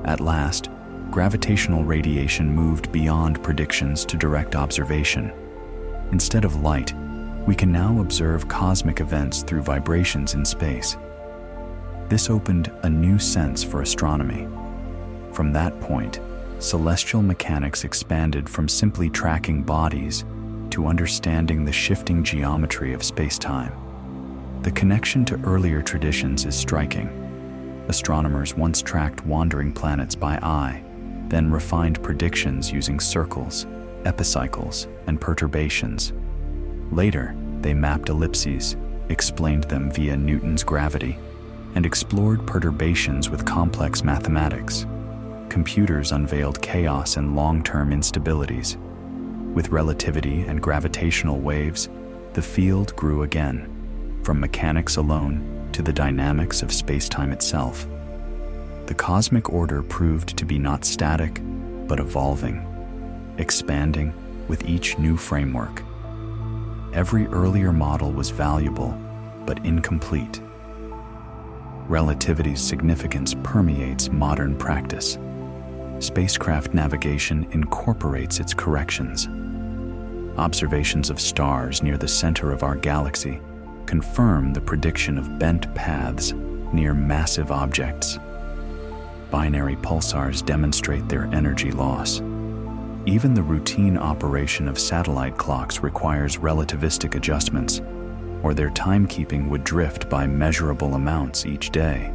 At last, gravitational radiation moved beyond predictions to direct observation. Instead of light, we can now observe cosmic events through vibrations in space. This opened a new sense for astronomy. From that point, celestial mechanics expanded from simply tracking bodies to understanding the shifting geometry of space-time. The connection to earlier traditions is striking. Astronomers once tracked wandering planets by eye, then refined predictions using circles, epicycles, and perturbations. Later, they mapped ellipses, explained them via Newton's gravity, and explored perturbations with complex mathematics. Computers unveiled chaos and long-term instabilities. With relativity and gravitational waves, the field grew again, from mechanics alone to the dynamics of space-time itself. The cosmic order proved to be not static, but evolving, expanding with each new framework. Every earlier model was valuable, but incomplete. Relativity's significance permeates modern practice. Spacecraft navigation incorporates its corrections. Observations of stars near the center of our galaxy confirm the prediction of bent paths near massive objects. Binary pulsars demonstrate their energy loss. Even the routine operation of satellite clocks requires relativistic adjustments, or their timekeeping would drift by measurable amounts each day.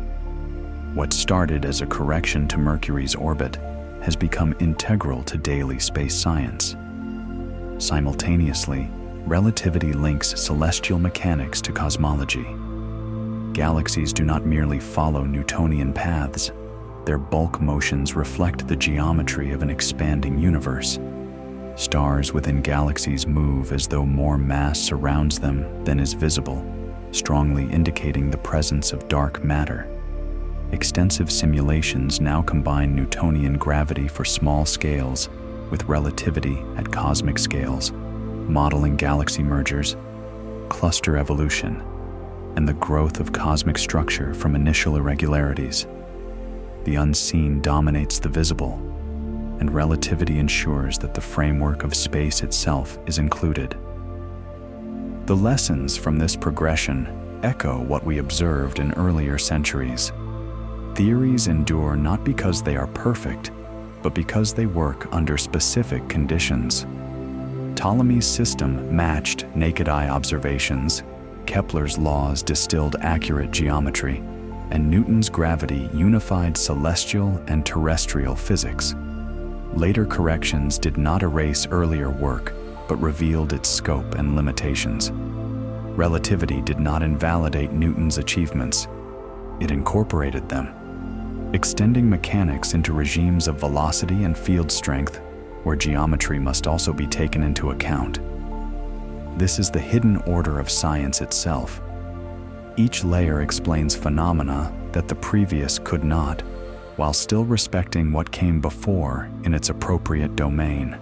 What started as a correction to Mercury's orbit has become integral to daily space science. Simultaneously, relativity links celestial mechanics to cosmology. Galaxies do not merely follow Newtonian paths. Their bulk motions reflect the geometry of an expanding universe. Stars within galaxies move as though more mass surrounds them than is visible, strongly indicating the presence of dark matter. Extensive simulations now combine Newtonian gravity for small scales with relativity at cosmic scales, modeling galaxy mergers, cluster evolution, and the growth of cosmic structure from initial irregularities. The unseen dominates the visible, and relativity ensures that the framework of space itself is included. The lessons from this progression echo what we observed in earlier centuries. Theories endure not because they are perfect, but because they work under specific conditions. Ptolemy's system matched naked-eye observations, Kepler's laws distilled accurate geometry, and Newton's gravity unified celestial and terrestrial physics. Later corrections did not erase earlier work, but revealed its scope and limitations. Relativity did not invalidate Newton's achievements. It incorporated them, extending mechanics into regimes of velocity and field strength, where geometry must also be taken into account. This is the hidden order of science itself. Each layer explains phenomena that the previous could not, while still respecting what came before in its appropriate domain.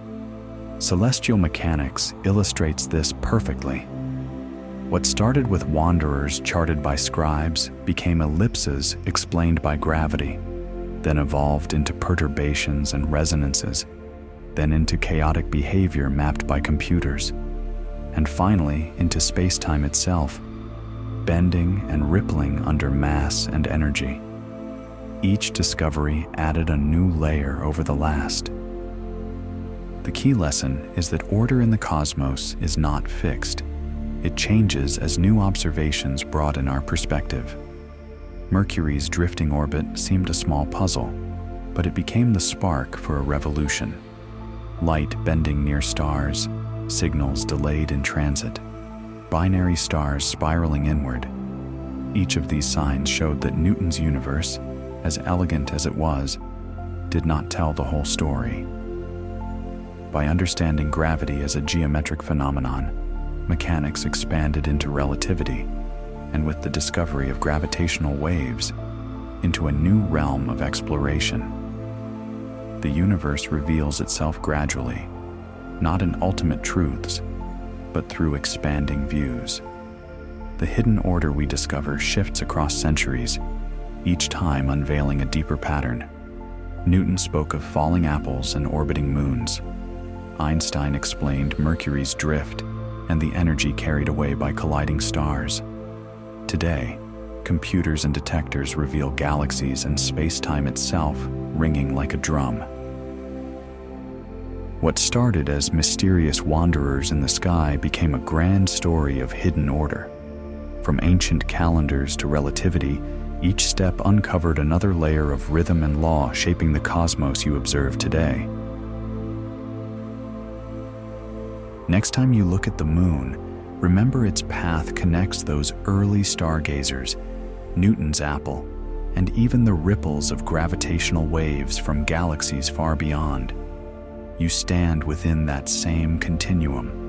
Celestial mechanics illustrates this perfectly. What started with wanderers charted by scribes became ellipses explained by gravity, then evolved into perturbations and resonances, then into chaotic behavior mapped by computers, and finally into space-time itself, bending and rippling under mass and energy. Each discovery added a new layer over the last. The key lesson is that order in the cosmos is not fixed. It changes as new observations broaden our perspective. Mercury's drifting orbit seemed a small puzzle, but it became the spark for a revolution. Light bending near stars, signals delayed in transit, binary stars spiraling inward. Each of these signs showed that Newton's universe, as elegant as it was, did not tell the whole story. By understanding gravity as a geometric phenomenon, mechanics expanded into relativity, and with the discovery of gravitational waves, into a new realm of exploration. The universe reveals itself gradually, not in ultimate truths, but through expanding views. The hidden order we discover shifts across centuries, each time unveiling a deeper pattern. Newton spoke of falling apples and orbiting moons. Einstein explained Mercury's drift and the energy carried away by colliding stars. Today, computers and detectors reveal galaxies and space-time itself ringing like a drum. What started as mysterious wanderers in the sky became a grand story of hidden order. From ancient calendars to relativity, each step uncovered another layer of rhythm and law shaping the cosmos you observe today. Next time you look at the moon, remember its path connects those early stargazers, Newton's apple, and even the ripples of gravitational waves from galaxies far beyond. You stand within that same continuum.